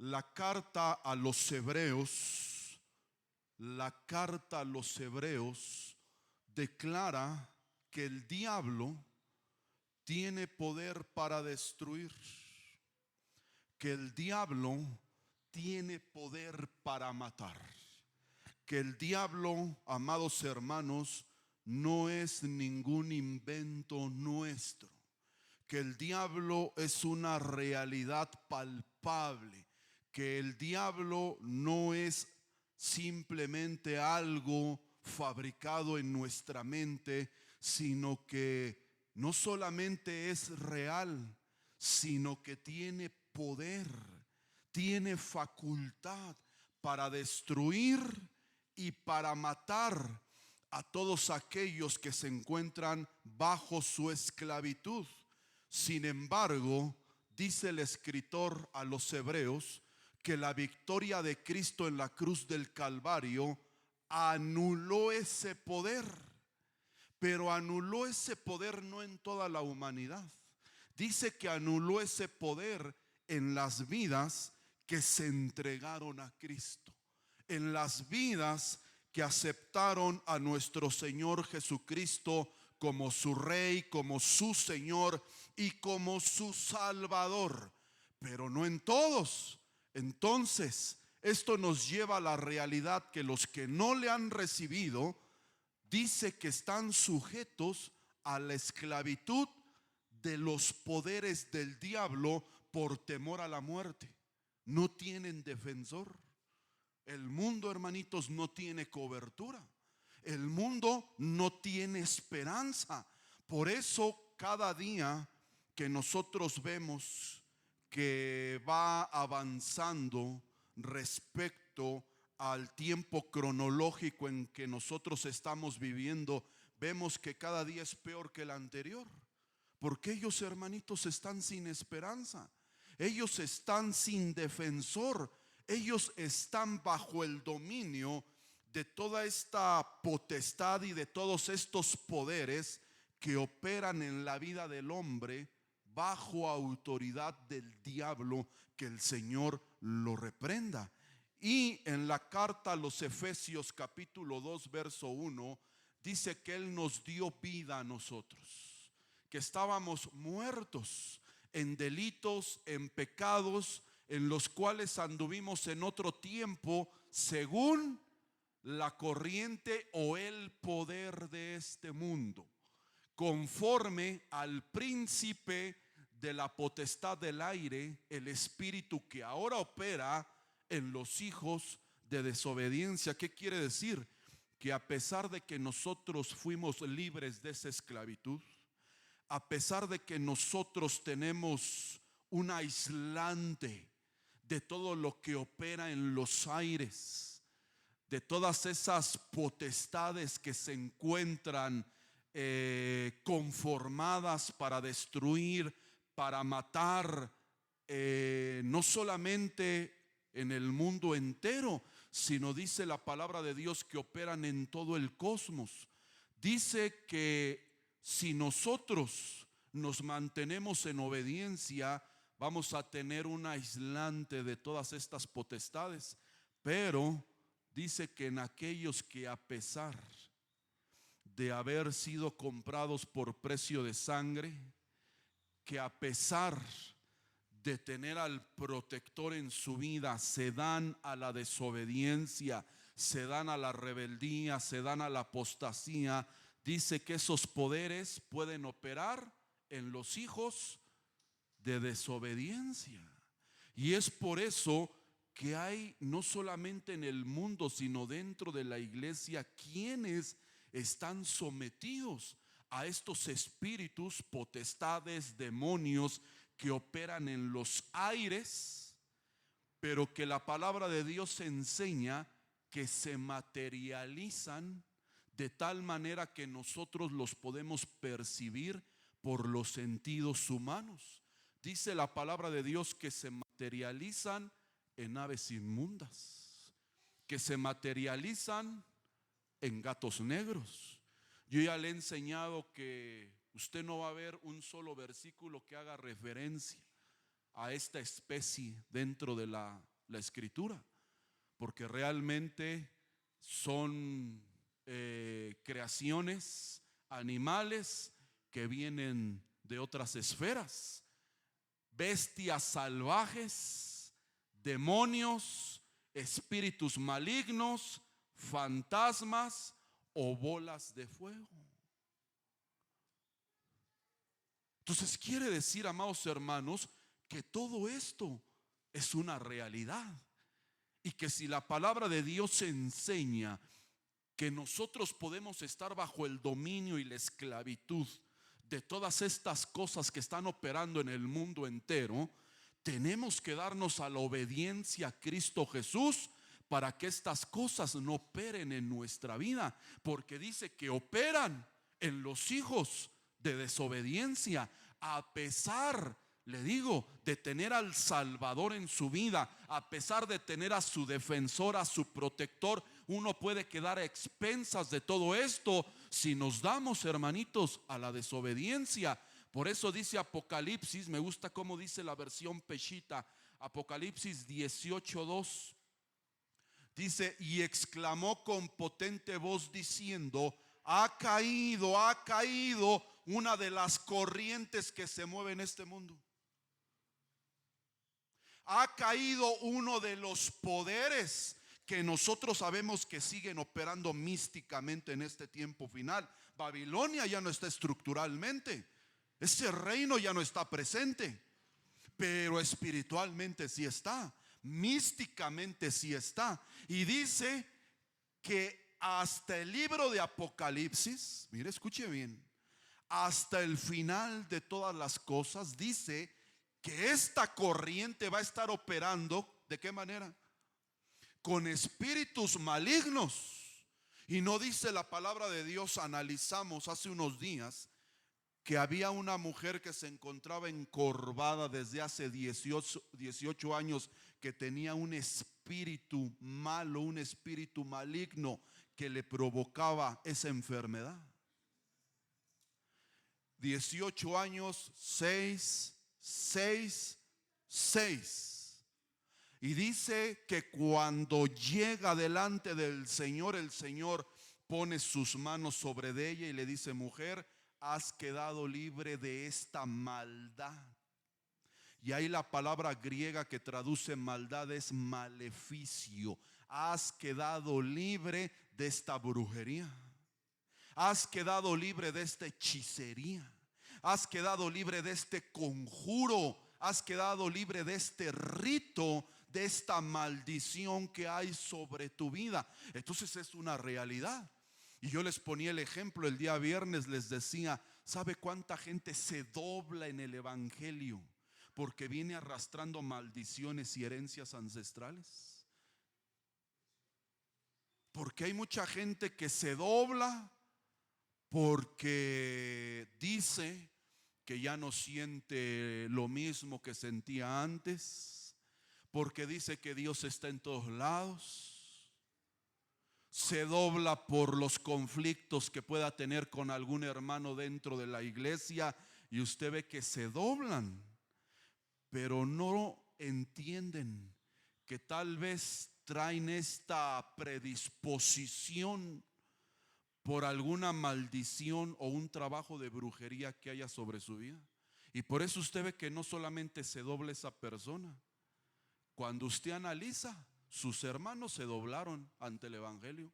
La carta a los Hebreos, la carta a los Hebreos declara que el diablo tiene poder para destruir, que el diablo tiene poder para matar, que el diablo, amados hermanos, no es ningún invento nuestro, que el diablo es una realidad palpable, que el diablo no es simplemente algo fabricado en nuestra mente, sino que no solamente es real, sino que tiene poder, tiene facultad para destruir y para matar a todos aquellos que se encuentran bajo su esclavitud. Sin embargo, dice el escritor a los Hebreos que la victoria de Cristo en la cruz del Calvario anuló ese poder, pero anuló ese poder no en toda la humanidad. Dice que anuló ese poder en las vidas que se entregaron a Cristo, en las vidas que aceptaron a nuestro Señor Jesucristo como su Rey, como su Señor y como su Salvador, pero no en todos. Entonces, esto nos lleva a la realidad que los que no le han recibido, dice que están sujetos a la esclavitud de los poderes del diablo por temor a la muerte. No tienen defensor. El mundo, hermanitos, no tiene cobertura. El mundo no tiene esperanza. Por eso cada día que nosotros vemos que va avanzando respecto al tiempo cronológico en que nosotros estamos viviendo, vemos que cada día es peor que el anterior. Porque ellos, hermanitos, están sin esperanza. Ellos están sin defensor. Ellos están bajo el dominio de toda esta potestad y de todos estos poderes que operan en la vida del hombre bajo autoridad del diablo. Que el Señor lo reprenda. Y en la carta a los Efesios capítulo 2 verso 1 dice que Él nos dio vida a nosotros, que estábamos muertos en delitos, en pecados, en los cuales anduvimos en otro tiempo según la corriente o el poder de este mundo, conforme al príncipe de la potestad del aire, el espíritu que ahora opera en los hijos de desobediencia. ¿Qué quiere decir? Que a pesar de que nosotros fuimos libres de esa esclavitud, a pesar de que nosotros tenemos un aislante de todo lo que opera en los aires, de todas esas potestades que se encuentran conformadas para destruir, para matar, no solamente en el mundo entero, sino dice la palabra de Dios que operan en todo el cosmos. Dice que si nosotros nos mantenemos en obediencia, vamos a tener un aislante de todas estas potestades. Pero dice que en aquellos que a pesar de haber sido comprados por precio de sangre, que a pesar de tener al protector en su vida, se dan a la desobediencia, se dan a la rebeldía, se dan a la apostasía. Dice que esos poderes pueden operar en los hijos de desobediencia. Y es por eso que hay no solamente en el mundo, sino dentro de la iglesia, quienes están sometidos a estos espíritus, potestades, demonios que operan en los aires, pero que la palabra de Dios enseña que se materializan de tal manera que nosotros los podemos percibir por los sentidos humanos. Dice la palabra de Dios que se materializan en aves inmundas, que se materializan en gatos negros. Yo ya le he enseñado que usted no va a ver un solo versículo que haga referencia a esta especie dentro de la escritura, porque realmente son creaciones animales que vienen de otras esferas, bestias salvajes, demonios, espíritus malignos, fantasmas o bolas de fuego. Entonces quiere decir, amados hermanos, que todo esto es una realidad, y que si la palabra de Dios enseña que nosotros podemos estar bajo el dominio y la esclavitud de todas estas cosas que están operando en el mundo entero, tenemos que darnos a la obediencia a Cristo Jesús para que estas cosas no operen en nuestra vida, porque dice que operan en los hijos de desobediencia, a pesar, le digo, de tener al Salvador en su vida, a pesar de tener a su defensor, a su protector. Uno puede quedar a expensas de todo esto si nos damos, hermanitos, a la desobediencia. Por eso dice Apocalipsis, me gusta cómo dice la versión Peshita, Apocalipsis 18:2. Dice: y exclamó con potente voz diciendo: ha caído una de las corrientes que se mueve en este mundo. Ha caído uno de los poderes que nosotros sabemos que siguen operando místicamente en este tiempo final. Babilonia ya no está estructuralmente, ese reino ya no está presente, pero espiritualmente sí está, místicamente sí está. Y dice que hasta el libro de Apocalipsis, mire, escuche bien, hasta el final de todas las cosas, dice que esta corriente va a estar operando. ¿De qué manera? Con espíritus malignos. Y no dice la palabra de Dios, analizamos hace unos días, que había una mujer que se encontraba encorvada desde hace 18 años, que tenía un espíritu malo, un espíritu maligno que le provocaba esa enfermedad. 18 años, 6. Y dice que cuando llega delante del Señor, el Señor pone sus manos sobre ella y le dice: mujer, has quedado libre de esta maldad. Y ahí la palabra griega que traduce maldad es maleficio. Has quedado libre de esta brujería. Has quedado libre de esta hechicería. Has quedado libre de este conjuro. Has quedado libre de este rito, de esta maldición que hay sobre tu vida. Entonces es una realidad. Y yo les ponía el ejemplo el día viernes, les decía: ¿sabe cuánta gente se dobla en el evangelio porque viene arrastrando maldiciones y herencias ancestrales? Porque hay mucha gente que se dobla porque dice que ya no siente lo mismo que sentía antes, porque dice que Dios está en todos lados. Se dobla por los conflictos que pueda tener con algún hermano dentro de la iglesia, y usted ve que se doblan, pero no entienden que tal vez traen esta predisposición por alguna maldición o un trabajo de brujería que haya sobre su vida. Y por eso usted ve que no solamente se dobla esa persona. Cuando usted analiza, sus hermanos se doblaron ante el evangelio,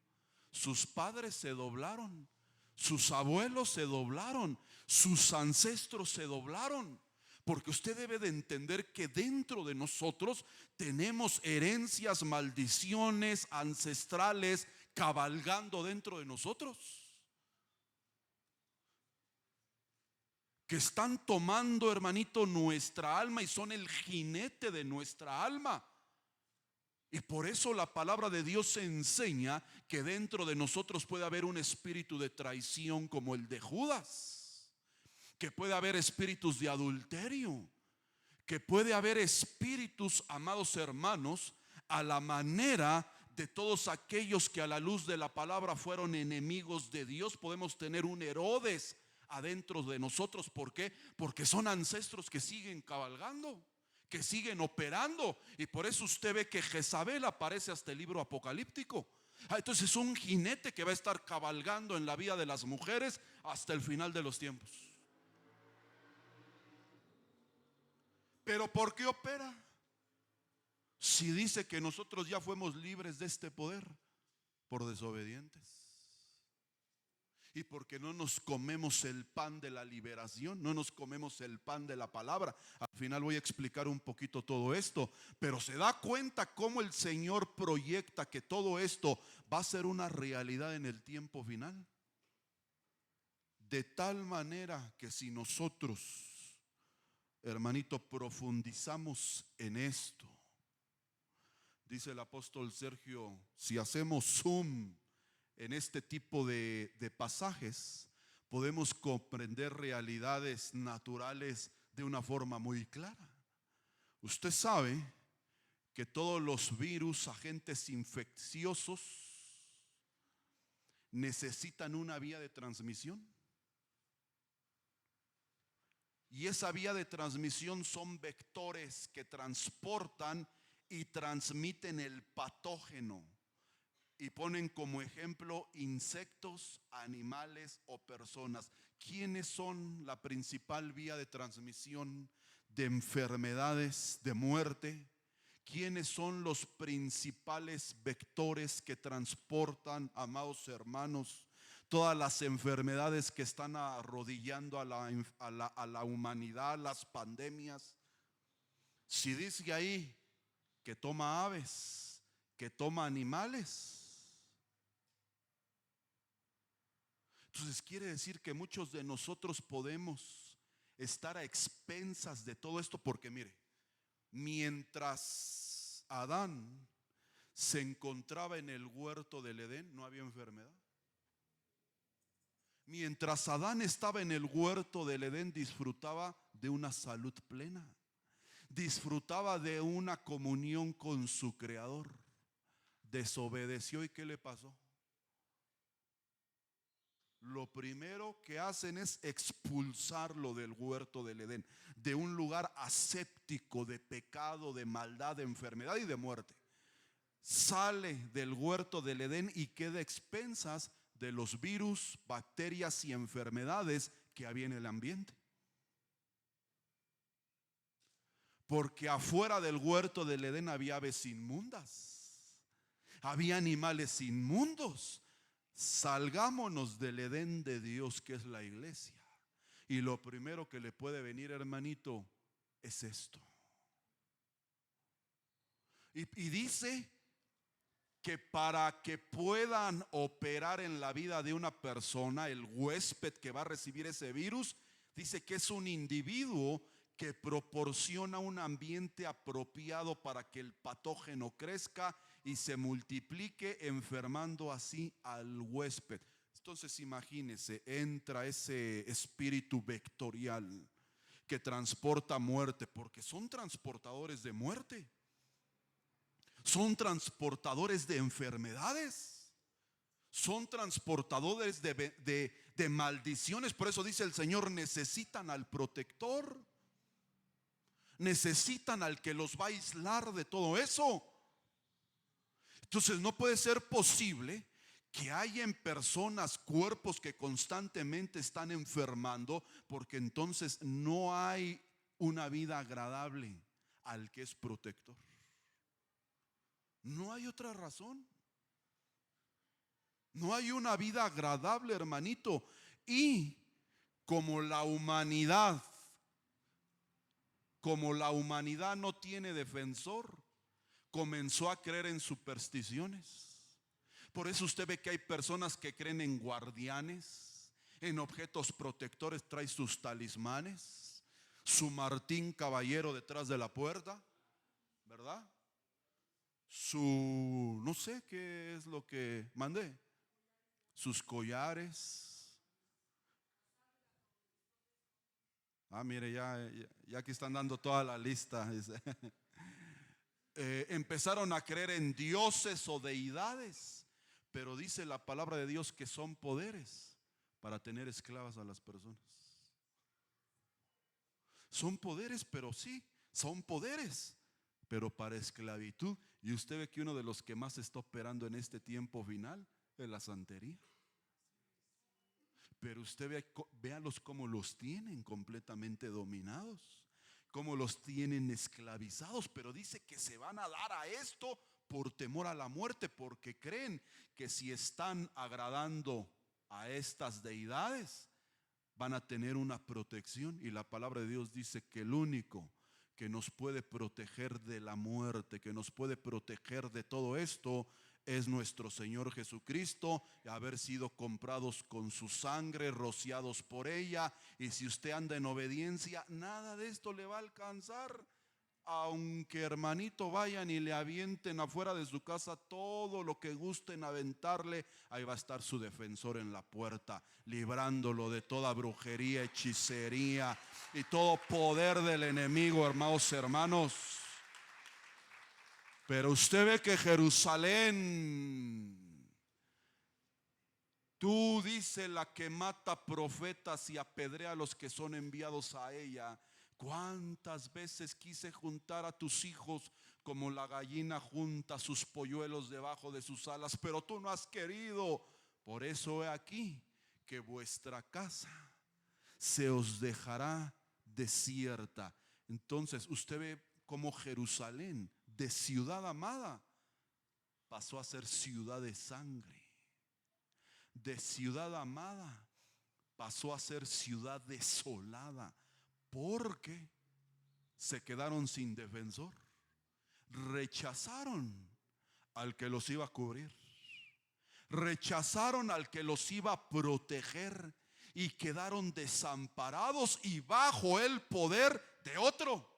sus padres se doblaron, sus abuelos se doblaron, sus ancestros se doblaron. Porque usted debe de entender que dentro de nosotros tenemos herencias, maldiciones ancestrales cabalgando dentro de nosotros, que están tomando, hermanito, nuestra alma y son el jinete de nuestra alma. Y por eso la palabra de Dios enseña que dentro de nosotros puede haber un espíritu de traición como el de Judas, que puede haber espíritus de adulterio, que puede haber espíritus, amados hermanos, a la manera de todos aquellos que a la luz de la palabra fueron enemigos de Dios. Podemos tener un Herodes adentro de nosotros. ¿Por qué? Porque son ancestros que siguen cabalgando, que siguen operando. Y por eso usted ve que Jezabel aparece hasta el libro apocalíptico. Entonces es un jinete que va a estar cabalgando en la vida de las mujeres hasta el final de los tiempos. ¿Pero por qué opera? Si dice que nosotros ya fuimos libres de este poder por desobedientes. Y porque no nos comemos el pan de la liberación, no nos comemos el pan de la palabra. Al final voy a explicar un poquito todo esto, pero se da cuenta cómo el Señor proyecta que todo esto va a ser una realidad en el tiempo final. De tal manera que si nosotros, hermanito, profundizamos en esto, dice el apóstol Sergio, si hacemos zoom en este tipo de pasajes, podemos comprender realidades naturales de una forma muy clara. Usted sabe que todos los virus, agentes infecciosos, necesitan una vía de transmisión. Y esa vía de transmisión son vectores que transportan y transmiten el patógeno. Y ponen como ejemplo insectos, animales o personas. ¿Quiénes son la principal vía de transmisión de enfermedades, de muerte? ¿Quiénes son los principales vectores que transportan, amados hermanos, todas las enfermedades que están arrodillando a la humanidad, las pandemias? Si dice ahí que toma aves, que toma animales, entonces quiere decir que muchos de nosotros podemos estar a expensas de todo esto, porque mire, mientras Adán se encontraba en el huerto del Edén, no había enfermedad. Mientras Adán estaba en el huerto del Edén, disfrutaba de una salud plena, disfrutaba de una comunión con su Creador. Desobedeció, ¿y qué le pasó? Lo primero que hacen es expulsarlo del huerto del Edén, de un lugar aséptico de pecado, de maldad, de enfermedad y de muerte. Sale del huerto del Edén y queda a expensas de los virus, bacterias y enfermedades que había en el ambiente. Porque afuera del huerto del Edén había aves inmundas, había animales inmundos. Salgámonos del Edén de Dios, que es la iglesia. Y lo primero que le puede venir, hermanito, es esto. Y dice que para que puedan operar en la vida de una persona, el huésped que va a recibir ese virus, dice que es un individuo que proporciona un ambiente apropiado para que el patógeno crezca y se multiplique, enfermando así al huésped. Entonces imagínese, entra ese espíritu vectorial que transporta muerte, porque son transportadores de muerte, son transportadores de enfermedades, son transportadores de maldiciones. Por eso dice el Señor, necesitan al protector, necesitan al que los va a aislar de todo eso. Entonces no puede ser posible que haya en personas cuerpos que constantemente están enfermando, porque entonces no hay una vida agradable al que es protector. No hay otra razón. No hay una vida agradable, hermanito. Y como la humanidad no tiene defensor, comenzó a creer en supersticiones. Por eso usted ve que hay personas que creen en guardianes, en objetos protectores. Trae sus talismanes, su Martín Caballero detrás de la puerta, ¿verdad? Su, no sé qué es lo que mandé, sus collares. Mire, ya aquí están dando toda la lista. Empezaron a creer en dioses o deidades, pero dice la palabra de Dios que son poderes para tener esclavas a las personas. Son poderes, pero sí, Son poderes, pero para esclavitud. Y usted ve que uno de los que más está operando en este tiempo final es la santería. Pero usted véalos cómo los tienen completamente dominados, cómo los tienen esclavizados. Pero dice que se van a dar a esto por temor a la muerte, porque creen que si están agradando a estas deidades, van a tener una protección. Y la palabra de Dios dice que el único que nos puede proteger de la muerte, que nos puede proteger de todo esto, es nuestro Señor Jesucristo, haber sido comprados con su sangre, rociados por ella. Y si usted anda en obediencia, nada de esto le va a alcanzar. Aunque, hermanito, vayan y le avienten afuera de su casa todo lo que gusten aventarle, ahí va a estar su defensor en la puerta, librándolo de toda brujería, hechicería y todo poder del enemigo, hermanos. Pero usted ve que Jerusalén, tú, dice, la que mata profetas y apedrea a los que son enviados a ella. ¿Cuántas veces quise juntar a tus hijos como la gallina junta sus polluelos debajo de sus alas, pero tú no has querido? Por eso he aquí que vuestra casa se os dejará desierta. Entonces usted ve cómo Jerusalén, de ciudad amada, pasó a ser ciudad de sangre. De ciudad amada pasó a ser ciudad desolada, porque se quedaron sin defensor. Rechazaron al que los iba a cubrir, rechazaron al que los iba a proteger, y quedaron desamparados y bajo el poder de otro.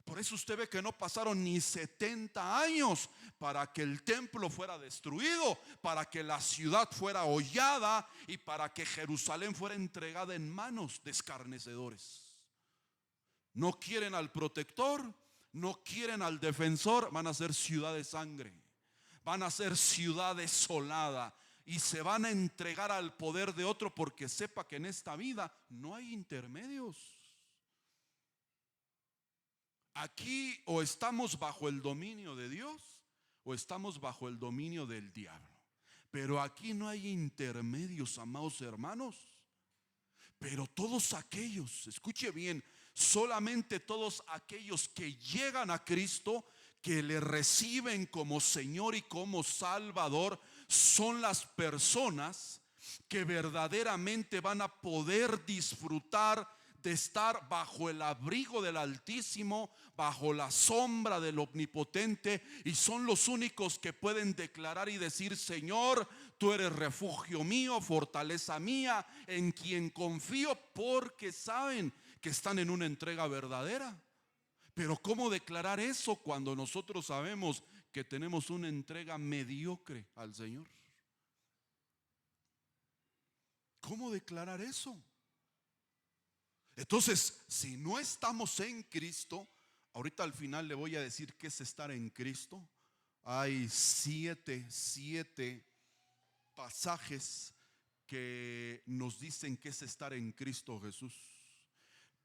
Por eso usted ve que no pasaron ni 70 años para que el templo fuera destruido, para que la ciudad fuera hollada y para que Jerusalén fuera entregada en manos de escarnecedores. No quieren al protector, no quieren al defensor, van a ser ciudad de sangre, van a ser ciudad desolada y se van a entregar al poder de otro, porque sepa que en esta vida no hay intermedios. Aquí o estamos bajo el dominio de Dios o estamos bajo el dominio del diablo. Pero aquí no hay intermedios, amados hermanos. Pero todos aquellos, escuche bien, solamente todos aquellos que llegan a Cristo, que le reciben como Señor y como Salvador, son las personas que verdaderamente van a poder disfrutar de estar bajo el abrigo del Altísimo, bajo la sombra del Omnipotente, y son los únicos que pueden declarar y decir: Señor, tú eres refugio mío, fortaleza mía, en quien confío, porque saben que están en una entrega verdadera. Pero ¿cómo declarar eso cuando nosotros sabemos que tenemos una entrega mediocre al Señor? ¿Cómo declarar eso? Entonces, si no estamos en Cristo, ahorita al final le voy a decir qué es estar en Cristo. Hay siete pasajes que nos dicen qué es estar en Cristo Jesús.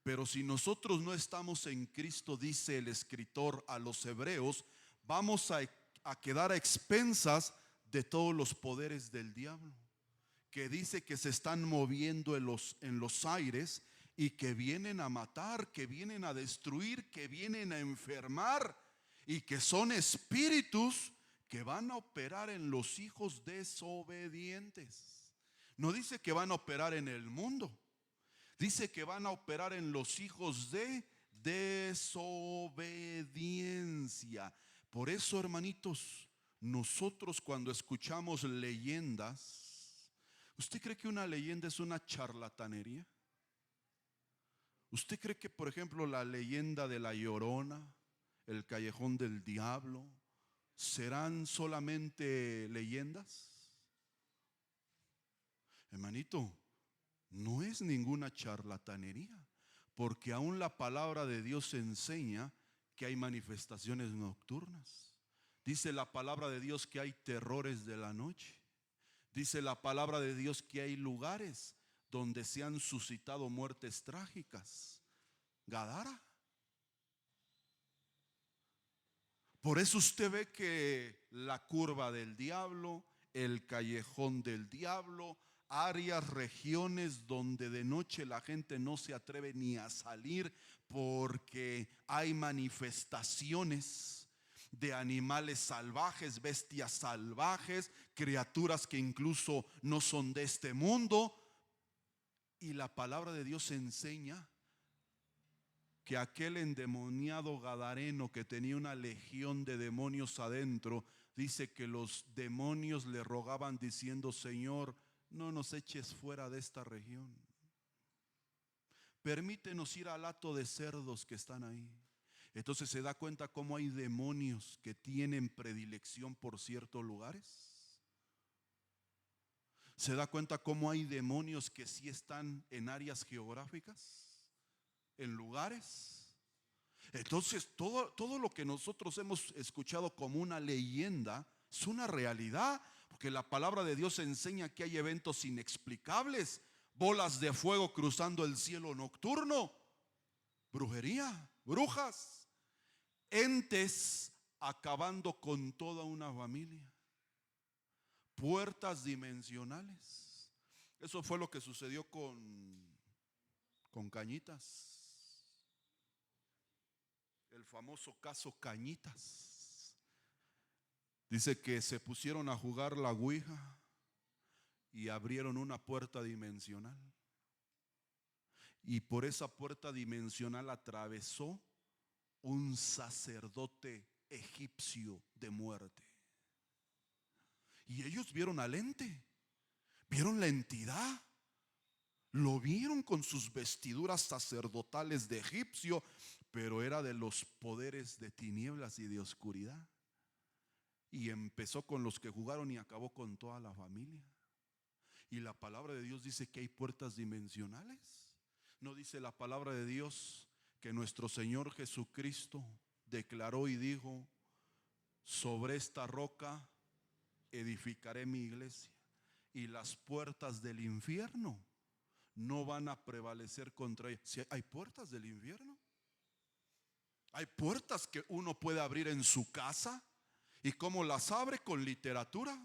Pero si nosotros no estamos en Cristo, dice el escritor a los hebreos, vamos a quedar a expensas de todos los poderes del diablo, que dice que se están moviendo en los aires y que vienen a matar, que vienen a destruir, que vienen a enfermar, y que son espíritus que van a operar en los hijos desobedientes. No dice que van a operar en el mundo, dice que van a operar en los hijos de desobediencia. Por eso, hermanitos, nosotros cuando escuchamos leyendas, ¿usted cree que una leyenda es una charlatanería? ¿Usted cree que, por ejemplo, la leyenda de la Llorona, el Callejón del Diablo, serán solamente leyendas? Hermanito, no es ninguna charlatanería, porque aún la palabra de Dios enseña que hay manifestaciones nocturnas. Dice la palabra de Dios que hay terrores de la noche. Dice la palabra de Dios que hay lugares donde se han suscitado muertes trágicas. Gadara, Por eso usted ve que la curva del diablo, el callejón del diablo, áreas, regiones donde de noche la gente no se atreve ni a salir porque hay manifestaciones de animales salvajes, bestias salvajes, criaturas que incluso no son de este mundo. Y la palabra de Dios enseña que aquel endemoniado gadareno que tenía una legión de demonios adentro, dice que los demonios le rogaban diciendo: Señor, no nos eches fuera de esta región. Permítenos ir al hato de cerdos que están ahí. Entonces se da cuenta cómo hay demonios que tienen predilección por ciertos lugares. Se da cuenta cómo hay demonios que sí están en áreas geográficas, en lugares. Entonces todo lo que nosotros hemos escuchado como una leyenda es una realidad, porque la palabra de Dios enseña que hay eventos inexplicables, bolas de fuego cruzando el cielo nocturno, brujería, brujas, entes acabando con toda una familia, puertas dimensionales. Eso fue lo que sucedió con Cañitas. El famoso caso Cañitas. Dice que se pusieron a jugar la ouija y abrieron una puerta dimensional. Y por esa puerta dimensional atravesó un sacerdote egipcio de muerte. Y ellos vieron al ente, vieron la entidad, lo vieron con sus vestiduras sacerdotales de egipcio, pero era de los poderes de tinieblas y de oscuridad. Y empezó con los que jugaron y acabó con toda la familia. Y la palabra de Dios dice que hay puertas dimensionales. ¿No dice la palabra de Dios que nuestro Señor Jesucristo declaró y dijo: sobre esta roca edificaré mi iglesia, y las puertas del infierno no van a prevalecer contra ella? Si hay puertas del infierno, hay puertas que uno puede abrir en su casa. ¿Y cómo las abre? Con literatura.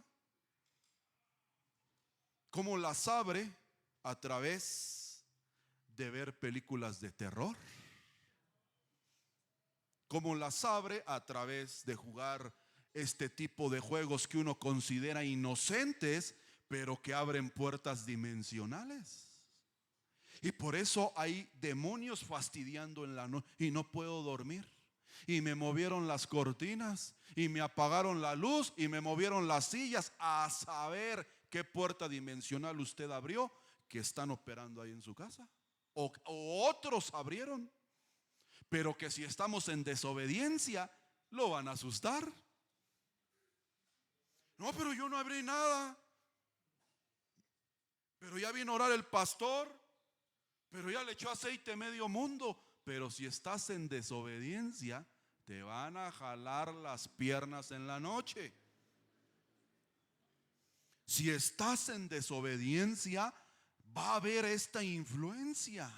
¿Cómo las abre? A través de ver películas de terror. ¿Cómo las abre? A través de jugar este tipo de juegos que uno considera inocentes, pero que abren puertas dimensionales. Y por eso hay demonios fastidiando en la noche y no puedo dormir. Y me movieron las cortinas y me apagaron la luz y me movieron las sillas, a saber qué puerta dimensional usted abrió que están operando ahí en su casa. O otros abrieron, pero que si estamos en desobediencia lo van a asustar. No, pero yo no abrí nada. Pero ya vino a orar el pastor. Pero ya le echó aceite a medio mundo. Pero si estás en desobediencia, te van a jalar las piernas en la noche. Si estás en desobediencia, va a haber esta influencia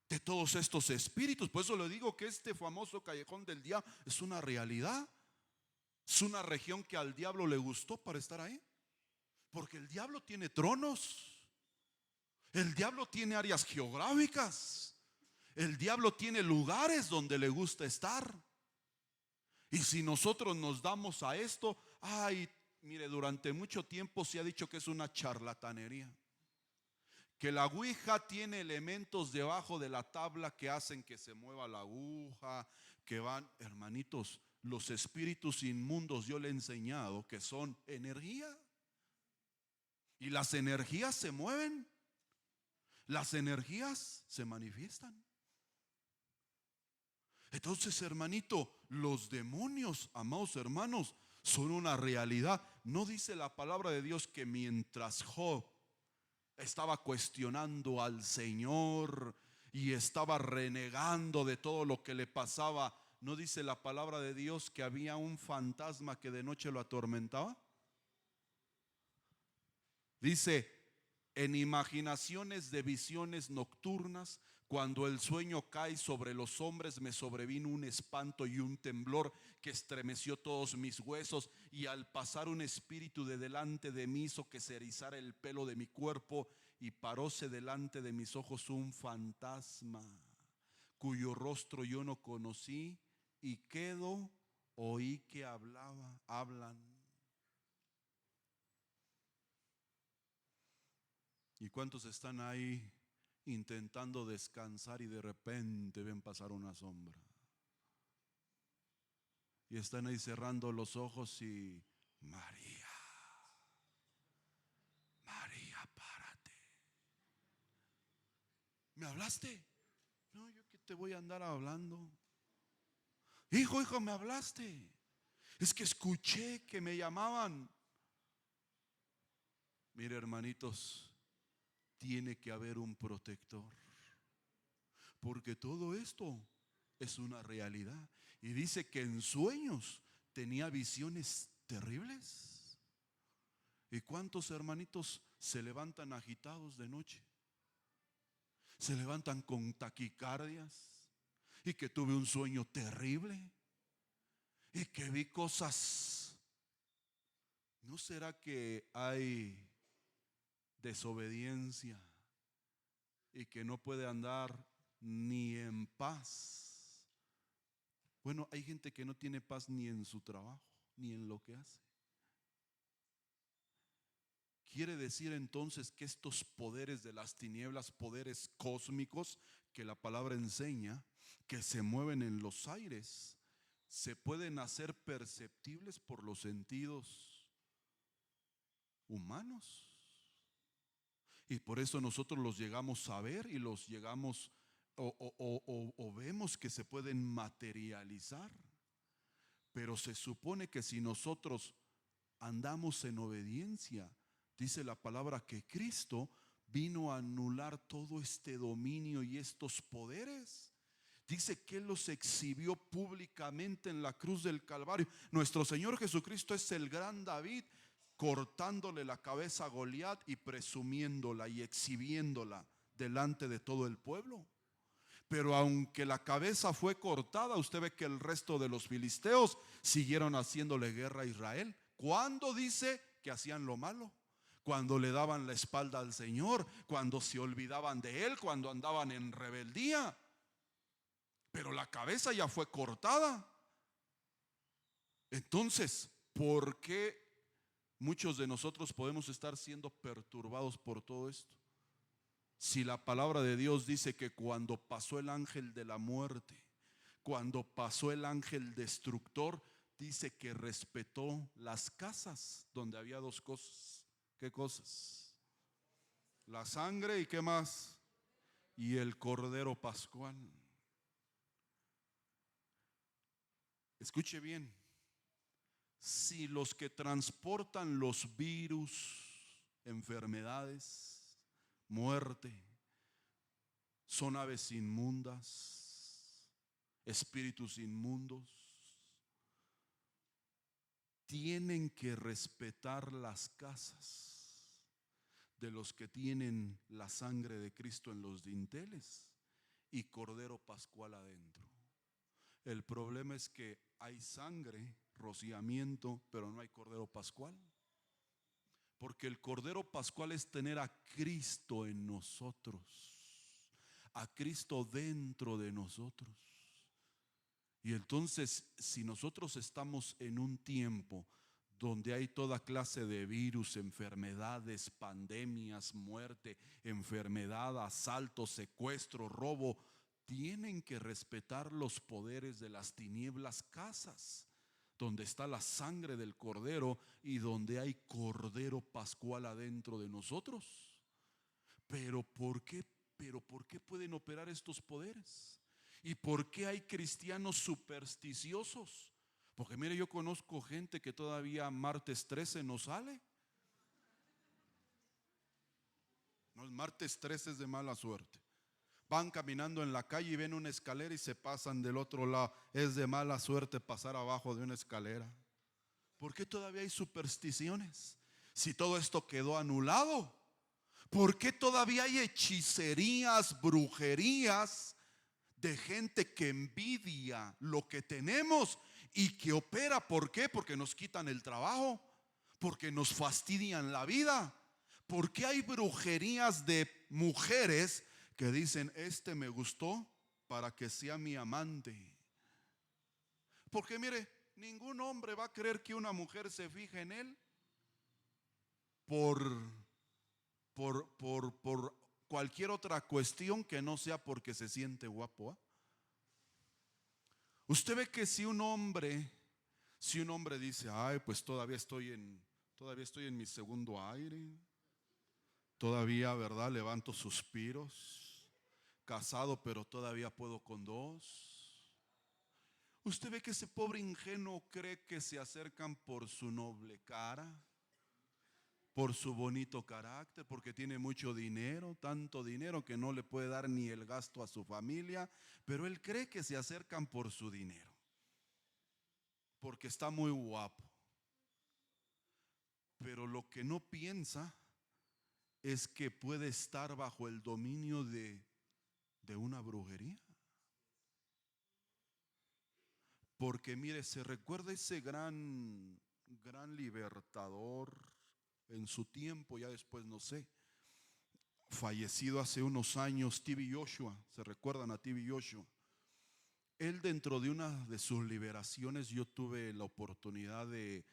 de todos estos espíritus. Por eso le digo que este famoso callejón del diablo es una realidad. Es una región que al diablo le gustó para estar ahí. Porque el diablo tiene tronos. El diablo tiene áreas geográficas. El diablo tiene lugares donde le gusta estar. Y si nosotros nos damos a esto, mire, durante mucho tiempo se ha dicho que es una charlatanería. Que la ouija tiene elementos debajo de la tabla que hacen que se mueva la aguja, que van, hermanitos, los espíritus inmundos yo le he enseñado que son energía. Y las energías se mueven. Las energías se manifiestan. Entonces, hermanito, los demonios, amados hermanos, son una realidad. ¿No dice la palabra de Dios que mientras Job estaba cuestionando al Señor y estaba renegando de todo lo que le pasaba, no dice la palabra de Dios que había un fantasma que de noche lo atormentaba? Dice: en imaginaciones de visiones nocturnas Cuando el sueño cae sobre los hombres, me sobrevino un espanto y un temblor que estremeció todos mis huesos, y al pasar un espíritu de delante de mí hizo que se erizara el pelo de mi cuerpo, y paróse delante de mis ojos un fantasma, cuyo rostro yo no conocí, y quedo oí que hablan. ¿Y cuántos están ahí intentando descansar y de repente ven pasar una sombra? Y están ahí cerrando los ojos y: María, María, párate. ¿Me hablaste? No, yo que te voy a andar hablando. Hijo, me hablaste. Es que escuché que me llamaban. Mire, hermanitos, tiene que haber un protector, porque todo esto es una realidad. Y dice que en sueños tenía visiones terribles. ¿Y cuántos hermanitos se levantan agitados de noche? Se levantan con taquicardias, y que tuve un sueño terrible y que vi cosas. ¿No será que hay desobediencia y que no puede andar ni en paz? Bueno, hay gente que no tiene paz ni en su trabajo, ni en lo que hace. Quiere decir entonces que estos poderes de las tinieblas, poderes cósmicos que la palabra enseña, que se mueven en los aires, se pueden hacer perceptibles por los sentidos humanos. Y por eso nosotros los llegamos a ver y los llegamos o vemos que se pueden materializar. Pero se supone que si nosotros andamos en obediencia, dice la palabra que Cristo vino a anular todo este dominio y estos poderes. Dice que Él los exhibió públicamente en la cruz del Calvario. Nuestro Señor Jesucristo es el gran David, cortándole la cabeza a Goliat y presumiéndola y exhibiéndola delante de todo el pueblo. Pero aunque la cabeza fue cortada, usted ve que el resto de los filisteos siguieron haciéndole guerra a Israel. ¿Cuándo dice que hacían lo malo? Cuando le daban la espalda al Señor, cuando se olvidaban de Él, cuando andaban en rebeldía. Pero la cabeza ya fue cortada. Entonces, ¿por qué muchos de nosotros podemos estar siendo perturbados por todo esto? Si la palabra de Dios dice que cuando pasó el ángel de la muerte, cuando pasó el ángel destructor, dice que respetó las casas donde había dos cosas. ¿Qué cosas? La sangre y ¿qué más? Y el cordero pascual. Escuche bien. Si los que transportan los virus, enfermedades, muerte, son aves inmundas, espíritus inmundos, tienen que respetar las casas de los que tienen la sangre de Cristo en los dinteles y cordero pascual adentro. El problema es que hay sangre, rociamiento, pero no hay cordero pascual. Porque el cordero pascual es tener a Cristo en nosotros, a Cristo dentro de nosotros. Y entonces, si nosotros estamos en un tiempo donde hay toda clase de virus, enfermedades, pandemias, muerte, enfermedad, asalto, secuestro, robo, tienen que respetar los poderes de las tinieblas casas, donde está la sangre del cordero y donde hay cordero pascual adentro de nosotros. Pero ¿por qué? ¿Por qué pueden operar estos poderes? ¿Y por qué hay cristianos supersticiosos? Porque mire, yo conozco gente que todavía martes 13 no sale. No, el martes 13 es de mala suerte. Van caminando en la calle y ven una escalera y se pasan del otro lado. Es de mala suerte pasar abajo de una escalera. ¿Por qué todavía hay supersticiones? Si todo esto quedó anulado. ¿Por qué todavía hay hechicerías, brujerías de gente que envidia lo que tenemos y que opera? ¿Por qué? Porque nos quitan el trabajo, porque nos fastidian la vida. ¿Por qué hay brujerías de mujeres que dicen, este me gustó para que sea mi amante? Porque mire, ningún hombre va a querer que una mujer se fije en él por por cualquier otra cuestión que no sea porque se siente guapo, ¿eh? Usted ve que si un hombre dice, ay, pues todavía estoy en mi segundo aire, todavía, ¿verdad? Levanto suspiros, casado, pero todavía puedo con dos. Usted ve que ese pobre ingenuo cree que se acercan por su noble cara, por su bonito carácter, porque tiene mucho dinero, tanto dinero que no le puede dar ni el gasto a su familia, pero él cree que se acercan por su dinero, porque está muy guapo. Pero lo que no piensa es que puede estar bajo el dominio de una brujería. Porque mire, se recuerda ese gran libertador en su tiempo, ya después no sé, fallecido hace unos años, T.B. Joshua. ¿Se recuerdan a T.B. Joshua? Él, dentro de una de sus liberaciones, yo tuve la oportunidad de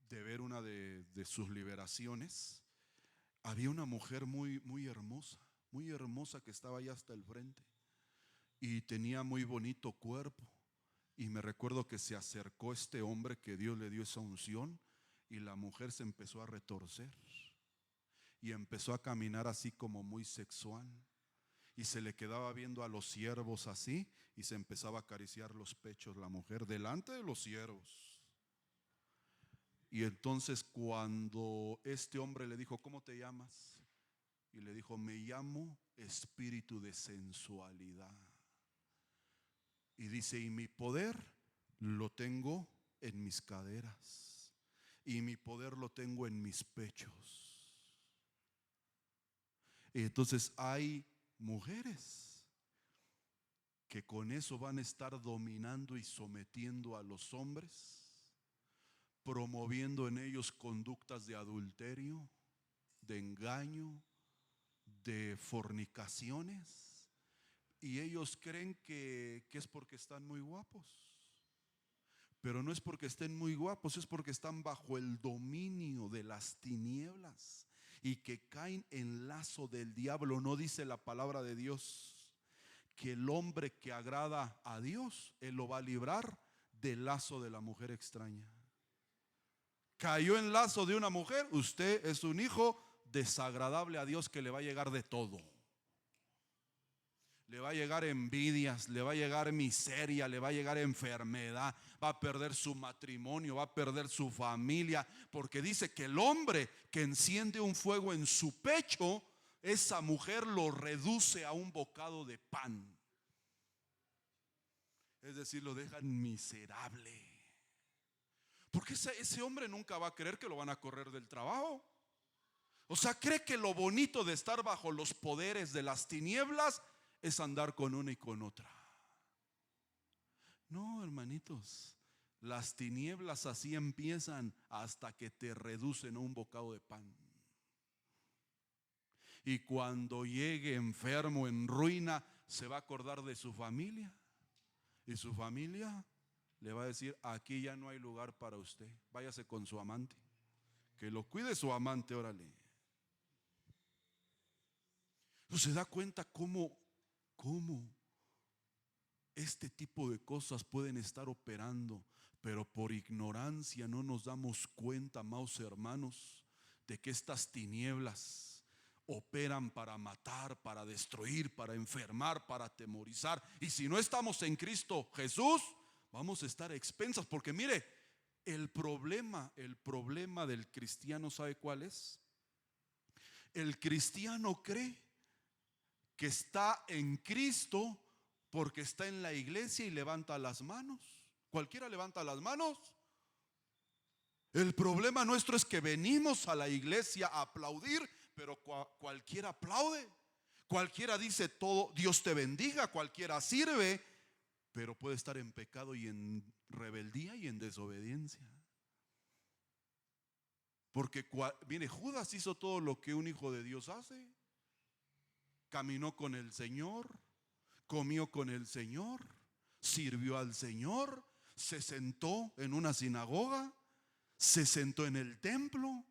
ver una de sus liberaciones. Había una mujer muy hermosa que estaba allá hasta el frente y tenía muy bonito cuerpo. Y me recuerdo que se acercó este hombre que Dios le dio esa unción y la mujer se empezó a retorcer y empezó a caminar así como muy sexual. Y se le quedaba viendo a los siervos así y se empezaba a acariciar los pechos la mujer delante de los siervos. Y entonces cuando este hombre le dijo, ¿cómo te llamas? Y le dijo, me llamo espíritu de sensualidad. Y dice, y mi poder lo tengo en mis caderas y mi poder lo tengo en mis pechos. Y entonces hay mujeres que con eso van a estar dominando y sometiendo a los hombres, promoviendo en ellos conductas de adulterio, de engaño, de fornicaciones, y ellos creen que es porque están muy guapos. Pero no es porque estén muy guapos, es porque están bajo el dominio de las tinieblas y que caen en lazo del diablo. No dice la palabra de Dios que el hombre que agrada a Dios, Él lo va a librar del lazo de la mujer extraña. Cayó en lazo de una mujer, usted es un hijo desagradable a Dios que le va a llegar de todo. Le va a llegar envidias, le va a llegar miseria, le va a llegar enfermedad, va a perder su matrimonio, va a perder su familia, porque dice que el hombre que enciende un fuego en su pecho, esa mujer lo reduce a un bocado de pan. Es decir, lo dejan miserable. Porque ese hombre nunca va a creer que lo van a correr del trabajo. O sea, cree que lo bonito de estar bajo los poderes de las tinieblas es andar con una y con otra. No, hermanitos, las tinieblas así empiezan hasta que te reducen a un bocado de pan. Y cuando llegue enfermo, en ruina, se va a acordar de su familia. Y su familia le va a decir, aquí ya no hay lugar para usted, váyase con su amante. Que lo cuide su amante, órale. ¿Se da cuenta cómo este tipo de cosas pueden estar operando? Pero por ignorancia no nos damos cuenta, amados hermanos, de que estas tinieblas operan para matar, para destruir, para enfermar, para atemorizar. Y si no estamos en Cristo Jesús, vamos a estar a expensas. Porque mire, el problema del cristiano, ¿sabe cuál es? El cristiano cree que está en Cristo porque está en la iglesia y levanta las manos. ¿Cualquiera levanta las manos? El problema nuestro es que venimos a la iglesia a aplaudir, pero cualquiera aplaude, cualquiera dice todo, Dios te bendiga, cualquiera sirve, pero puede estar en pecado y en rebeldía y en desobediencia. Porque mire, Judas hizo todo lo que un hijo de Dios hace. Caminó con el Señor, comió con el Señor, sirvió al Señor, se sentó en una sinagoga, se sentó en el templo.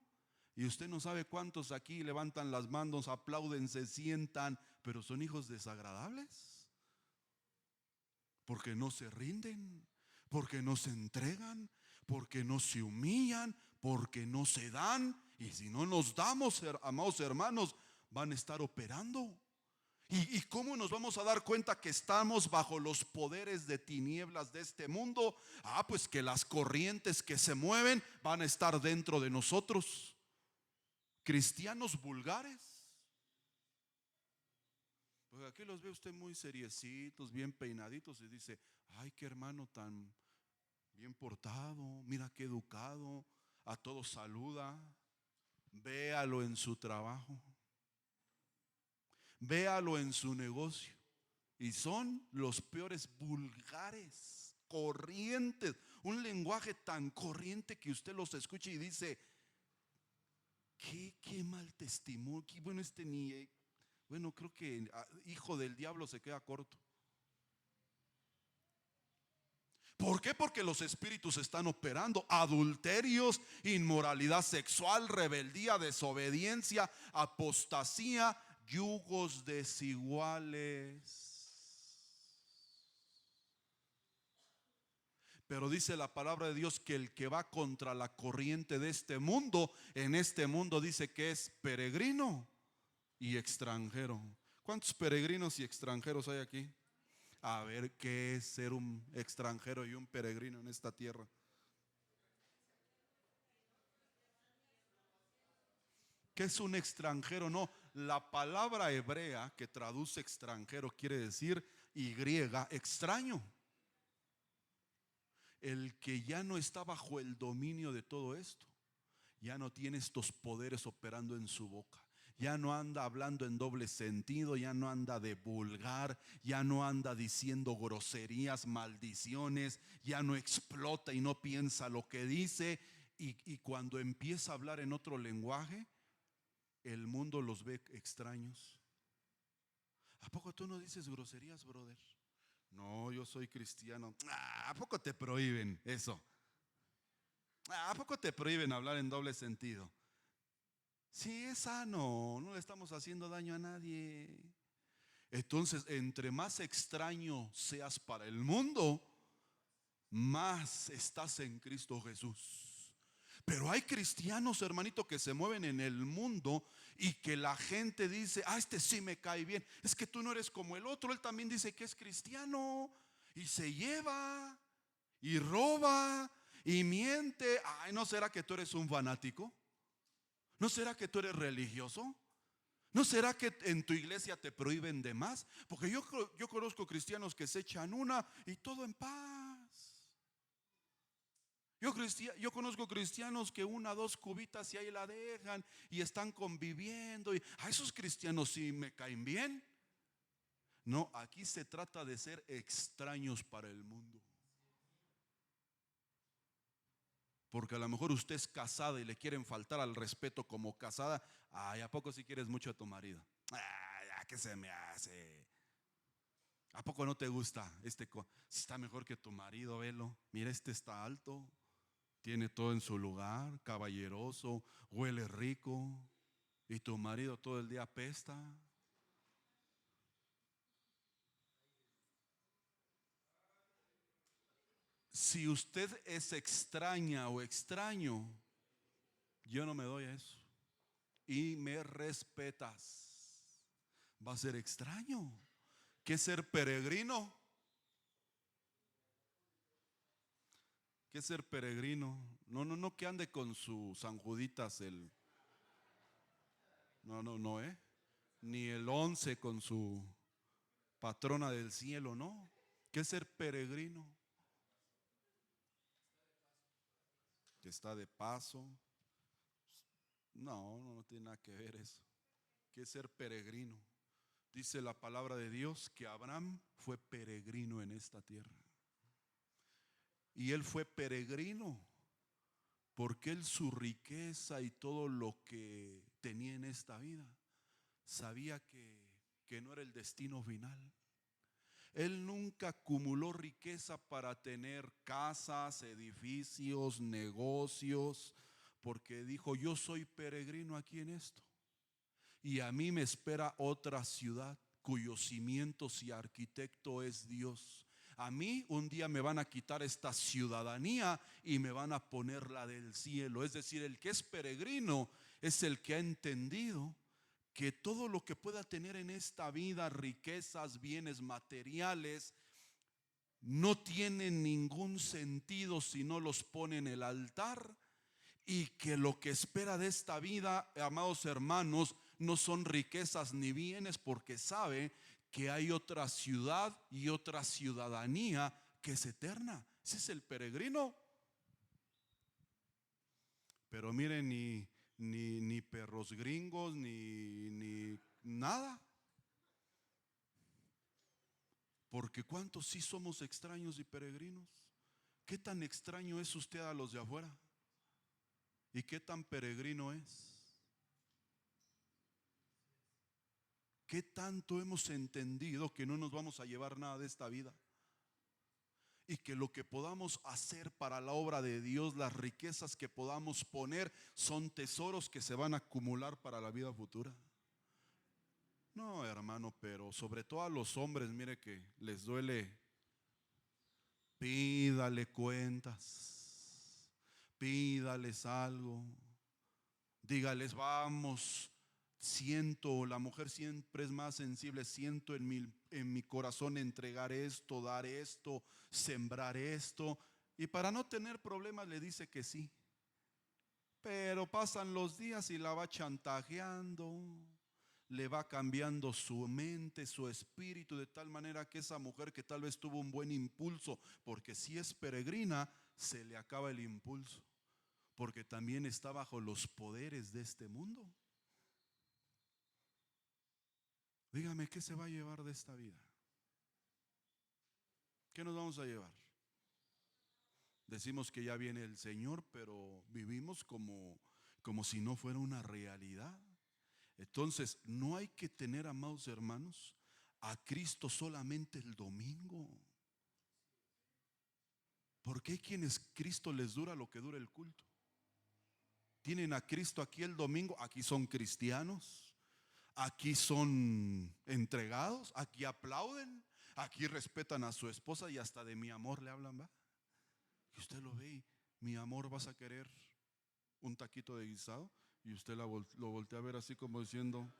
Y usted no sabe cuántos aquí levantan las manos, aplauden, se sientan, pero son hijos desagradables. Porque no se rinden, porque no se entregan, porque no se humillan, porque no se dan. Y si no nos damos, amados hermanos, van a estar operando. ¿Y cómo nos vamos a dar cuenta que estamos bajo los poderes de tinieblas de este mundo? Pues que las corrientes que se mueven van a estar dentro de nosotros. Cristianos vulgares. Pues aquí los ve usted muy seriecitos, bien peinaditos, y dice: ay, qué hermano tan bien portado, mira qué educado, a todos saluda. Véalo en su trabajo, véalo en su negocio. Y son los peores vulgares, corrientes, un lenguaje tan corriente que usted los escucha y dice: qué mal testimonio, bueno, bueno, creo que hijo del diablo se queda corto. ¿Por qué? Porque los espíritus están operando. Adulterios, inmoralidad sexual, rebeldía, desobediencia, apostasía, yugos desiguales. Pero dice la palabra de Dios que el que va contra la corriente de este mundo, en este mundo dice que es peregrino y extranjero. ¿Cuántos peregrinos y extranjeros hay aquí? A ver, ¿qué es ser un extranjero y un peregrino en esta tierra? ¿Qué es un extranjero? No, la palabra hebrea que traduce extranjero quiere decir y griega extraño. El que ya no está bajo el dominio de todo esto, ya no tiene estos poderes operando en su boca, ya no anda hablando en doble sentido, ya no anda de vulgar, ya no anda diciendo groserías, maldiciones, ya no explota y no piensa lo que dice. Y cuando empieza a hablar en otro lenguaje, el mundo los ve extraños. ¿A poco tú no dices groserías, brother? No, yo soy cristiano. ¿A poco te prohíben eso? ¿A poco te prohíben hablar en doble sentido? Sí, es sano, no le estamos haciendo daño a nadie. Entonces, entre más extraño seas para el mundo, más estás en Cristo Jesús. Pero hay cristianos, hermanito, que se mueven en el mundo y que la gente dice: este sí me cae bien. Es que tú no eres como el otro, él también dice que es cristiano y se lleva y roba y miente. ¿No será que tú eres un fanático? ¿No será que tú eres religioso? ¿No será que en tu iglesia te prohíben de más? Porque yo conozco cristianos que se echan una y todo en paz. Yo conozco cristianos que una, dos cubitas y ahí la dejan y están conviviendo. Y a esos cristianos sí me caen bien. No, aquí se trata de ser extraños para el mundo. Porque a lo mejor usted es casada y le quieren faltar al respeto como casada. ¿A poco si quieres mucho a tu marido? ¿Qué se me hace? ¿A poco no te gusta si está mejor que tu marido? Velo. Mira, este está alto, tiene todo en su lugar, caballeroso, huele rico. Y tu marido todo el día apesta. Si usted es extraña o extraño, yo no me doy a eso. Y me respetas. Va a ser extraño. ¿Qué es ser peregrino? ¿Qué es ser peregrino? No que ande con su San Juditas no, ni el 11 con su patrona del cielo, no. ¿Qué es ser peregrino? Que está de paso. No tiene nada que ver eso. que es ser peregrino. Dice la palabra de Dios que Abraham fue peregrino en esta tierra. Y él fue peregrino porque él, su riqueza y todo lo que tenía en esta vida, sabía que no era el destino final. Él nunca acumuló riqueza para tener casas, edificios, negocios, porque dijo: yo soy peregrino aquí en esto, y a mí me espera otra ciudad cuyos cimientos y arquitecto es Dios. A mí un día me van a quitar esta ciudadanía y me van a poner la del cielo. Es decir, el que es peregrino es el que ha entendido que todo lo que pueda tener en esta vida, riquezas, bienes materiales, no tienen ningún sentido si no los pone en el altar, y que lo que espera de esta vida, amados hermanos, no son riquezas ni bienes, porque sabe que hay otra ciudad y otra ciudadanía que es eterna. Ese es el peregrino. Pero miren, ni perros gringos, ni nada. Porque ¿cuántos sí somos extraños y peregrinos? ¿Qué tan extraño es usted a los de afuera? ¿Y qué tan peregrino es? ¿Qué tanto hemos entendido que no nos vamos a llevar nada de esta vida? Y que lo que podamos hacer para la obra de Dios, las riquezas que podamos poner, son tesoros que se van a acumular para la vida futura. No, hermano, pero sobre todo a los hombres, mire que les duele. Pídale cuentas, pídales algo, dígales: vamos, siento, la mujer siempre es más sensible, siento en mi corazón entregar esto, dar esto, sembrar esto. Y para no tener problemas le dice que sí. Pero pasan los días y la va chantajeando, le va cambiando su mente, su espíritu, de tal manera que esa mujer que tal vez tuvo un buen impulso, porque si es peregrina, se le acaba el impulso, porque también está bajo los poderes de este mundo. Dígame, ¿qué se va a llevar de esta vida? ¿Qué nos vamos a llevar? Decimos que ya viene el Señor, pero vivimos como si no fuera una realidad. Entonces, no hay que tener, amados hermanos, a Cristo solamente el domingo. Porque hay quienes Cristo les dura lo que dura el culto. Tienen a Cristo aquí el domingo, aquí son cristianos, aquí son entregados, aquí aplauden, aquí respetan a su esposa y hasta de mi amor le hablan, ¿va? Y usted lo ve y: mi amor, ¿vas a querer un taquito de guisado? Y usted lo voltea a ver así como diciendo: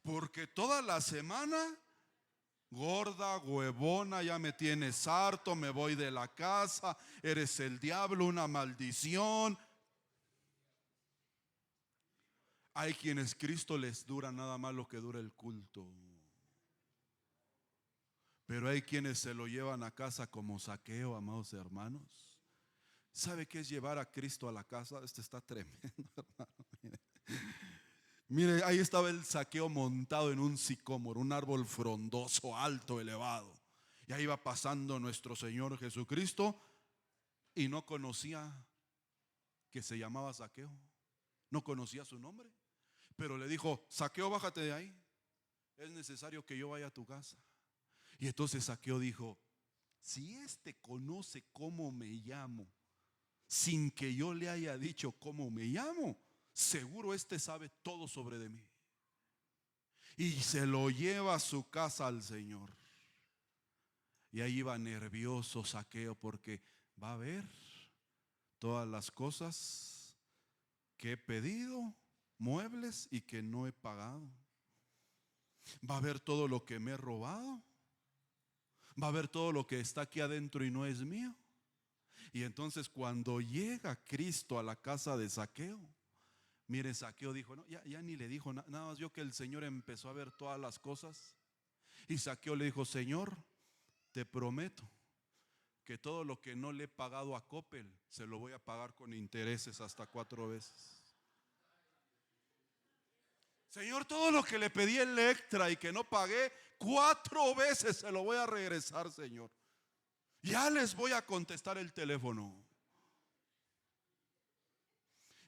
porque toda la semana, gorda, huevona, ya me tienes harto, me voy de la casa, eres el diablo, una maldición. Hay quienes Cristo les dura nada más lo que dura el culto, pero hay quienes se lo llevan a casa como Zaqueo, amados hermanos. ¿Sabe qué es llevar a Cristo a la casa? Este está tremendo, hermano. Mire, ahí estaba el Zaqueo montado en un sicómoro, un árbol frondoso, alto, elevado. Y ahí iba pasando nuestro Señor Jesucristo y no conocía que se llamaba Zaqueo. No conocía su nombre. Pero le dijo: Zaqueo, bájate de ahí. Es necesario que yo vaya a tu casa. Y entonces Zaqueo dijo: si este conoce cómo me llamo, sin que yo le haya dicho cómo me llamo, seguro este sabe todo sobre de mí. Y se lo lleva a su casa al Señor. Y ahí iba nervioso Zaqueo, porque va a ver todas las cosas que he pedido, muebles, y que no he pagado. Va a ver todo lo que me he robado. Va a ver todo lo que está aquí adentro y no es mío. Y entonces cuando llega Cristo a la casa de Zaqueo, mire, Zaqueo dijo: no, ya ni le dijo nada más, vio que el Señor empezó a ver todas las cosas. Y Zaqueo le dijo: Señor, te prometo que todo lo que no le he pagado a Coppel, se lo voy a pagar con intereses hasta 4 veces. Señor, todo lo que le pedí en Electra y que no pagué, 4 veces se lo voy a regresar, Señor. Ya les voy a contestar el teléfono.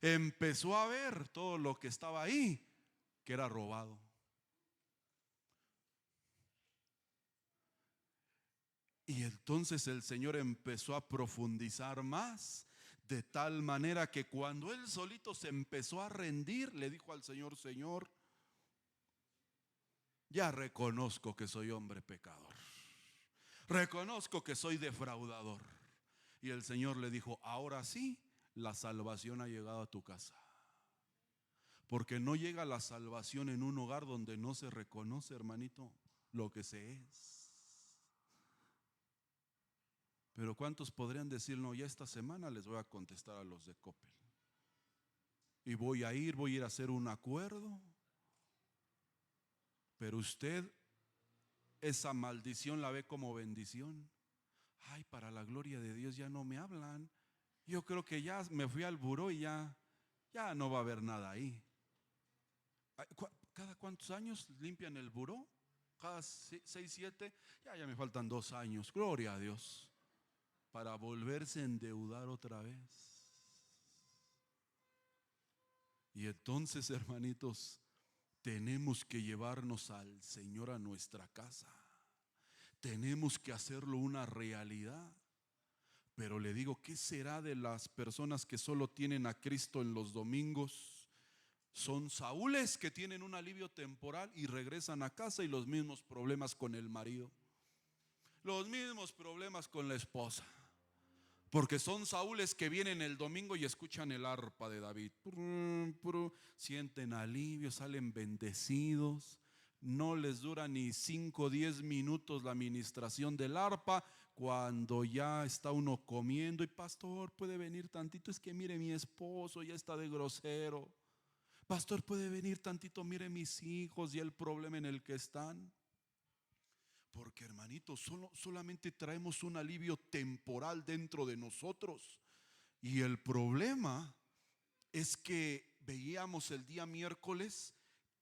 Empezó a ver todo lo que estaba ahí, que era robado. Y entonces el Señor empezó a profundizar más, de tal manera que cuando él solito se empezó a rendir, le dijo al Señor: Señor, ya reconozco que soy hombre pecador, reconozco que soy defraudador. Y el Señor le dijo: ahora sí, la salvación ha llegado a tu casa. Porque no llega la salvación en un hogar donde no se reconoce, hermanito, lo que se es. Pero ¿cuántos podrían decir: no, ya esta semana les voy a contestar a los de Coppel? Y voy a ir a hacer un acuerdo. Pero usted esa maldición la ve como bendición. Ay, para la gloria de Dios ya no me hablan. Yo creo que ya me fui al buró y ya no va a haber nada ahí. ¿Cada cuántos años limpian el buró? Cada 6, 7. Ya me faltan 2 años. Gloria a Dios. Para volverse a endeudar otra vez. Y entonces, hermanitos, tenemos que llevarnos al Señor a nuestra casa. Tenemos que hacerlo una realidad. Pero le digo, ¿qué será de las personas que solo tienen a Cristo en los domingos? Son Saúles que tienen un alivio temporal y regresan a casa y los mismos problemas con el marido, los mismos problemas con la esposa. Porque son Saúles que vienen el domingo y escuchan el arpa de David. Sienten alivio, salen bendecidos. No les dura ni 5 o 10 minutos la ministración del arpa, cuando ya está uno comiendo y: pastor, ¿puede venir tantito? Es que mire, mi esposo ya está de grosero. Pastor, ¿puede venir tantito? Mire mis hijos y el problema en el que están. Porque, hermanito, solamente traemos un alivio temporal dentro de nosotros. Y el problema es que veíamos el día miércoles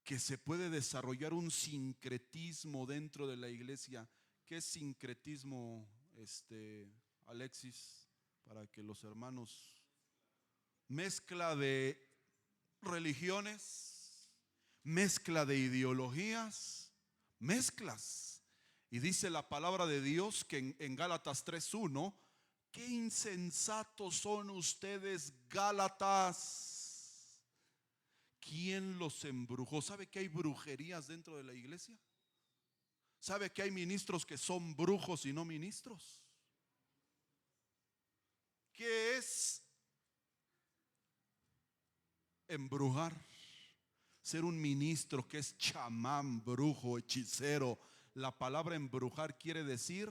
que se puede desarrollar un sincretismo dentro de la iglesia. ¿Qué es sincretismo, Alexis? Para que los hermanos: mezcla de religiones, mezcla de ideologías, mezclas. Y dice la palabra de Dios que en Gálatas 3:1: qué insensatos son ustedes, Gálatas. ¿Quién los embrujó? ¿Sabe que hay brujerías dentro de la iglesia? ¿Sabe que hay ministros que son brujos y no ministros? ¿Qué es embrujar? Ser un ministro que es chamán, brujo, hechicero. La palabra embrujar quiere decir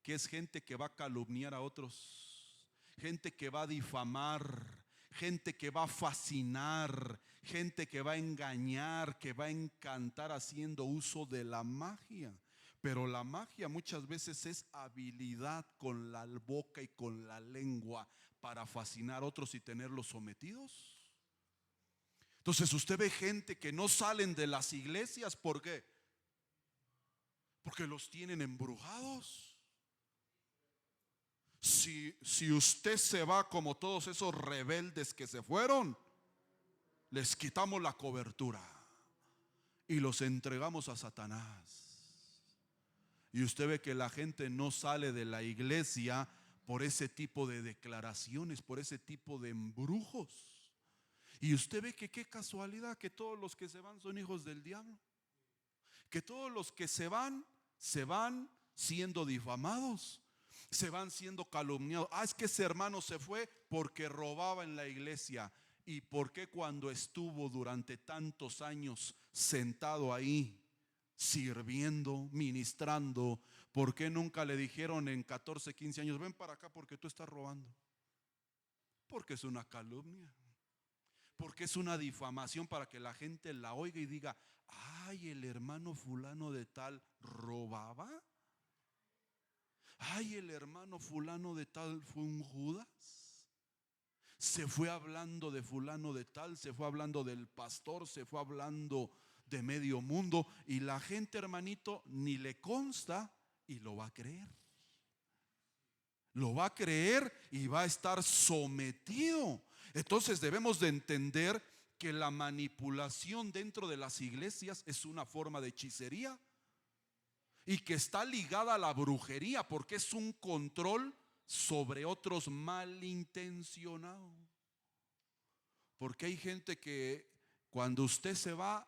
que es gente que va a calumniar a otros, gente que va a difamar, gente que va a fascinar, gente que va a engañar, que va a encantar haciendo uso de la magia. Pero la magia muchas veces es habilidad con la boca y con la lengua para fascinar a otros y tenerlos sometidos. Entonces usted ve gente que no salen de las iglesias. ¿Por qué? Porque los tienen embrujados. Si usted se va como todos esos rebeldes que se fueron, les quitamos la cobertura y los entregamos a Satanás. Y usted ve que la gente no sale de la iglesia por ese tipo de declaraciones, por ese tipo de embrujos. Y usted ve que qué casualidad que todos los que se van son hijos del diablo. Que todos los que se van siendo difamados, se van siendo calumniados. Es que ese hermano se fue porque robaba en la iglesia. ¿Y por qué cuando estuvo durante tantos años sentado ahí, sirviendo, ministrando, por qué nunca le dijeron en 14, 15 años: ven para acá porque tú estás robando? Porque es una calumnia. Porque es una difamación para que la gente la oiga y diga: ay, el hermano fulano de tal robaba. Ay, el hermano fulano de tal fue un Judas. Se fue hablando de fulano de tal, se fue hablando del pastor, se fue hablando de medio mundo, y la gente, hermanito, ni le consta y lo va a creer. Lo va a creer y va a estar sometido. Entonces debemos de entender que la manipulación dentro de las iglesias es una forma de hechicería y que está ligada a la brujería, porque es un control sobre otros malintencionados. Porque hay gente que cuando usted se va,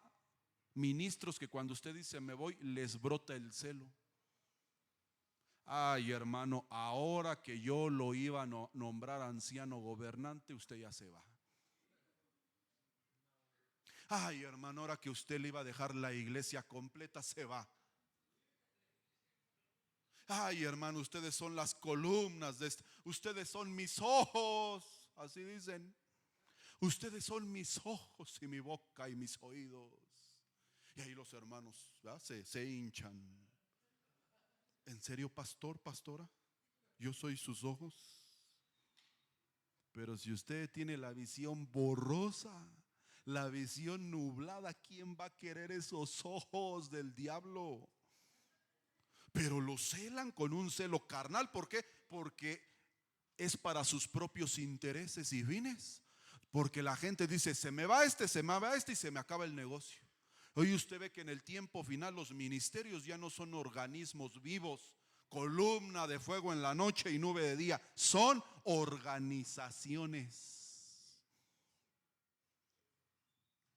ministros que cuando usted dice me voy, les brota el celo. Ay, hermano, ahora que yo lo iba a nombrar anciano gobernante, usted ya se va. Ay, hermano, ahora que usted le iba a dejar la iglesia completa, se va. Ay, hermano, ustedes son las columnas de ustedes son mis ojos, así dicen. Ustedes son mis ojos y mi boca y mis oídos. Y ahí los hermanos se hinchan. ¿En serio, pastor, pastora? Yo soy sus ojos. Pero si usted tiene la visión borrosa, la visión nublada, ¿quién va a querer esos ojos del diablo? Pero lo celan con un celo carnal. ¿Por qué? Porque es para sus propios intereses y fines. Porque la gente dice, se me va este, se me va este y se me acaba el negocio. Hoy usted ve que en el tiempo final los ministerios ya no son organismos vivos, columna de fuego en la noche y nube de día. Son organizaciones.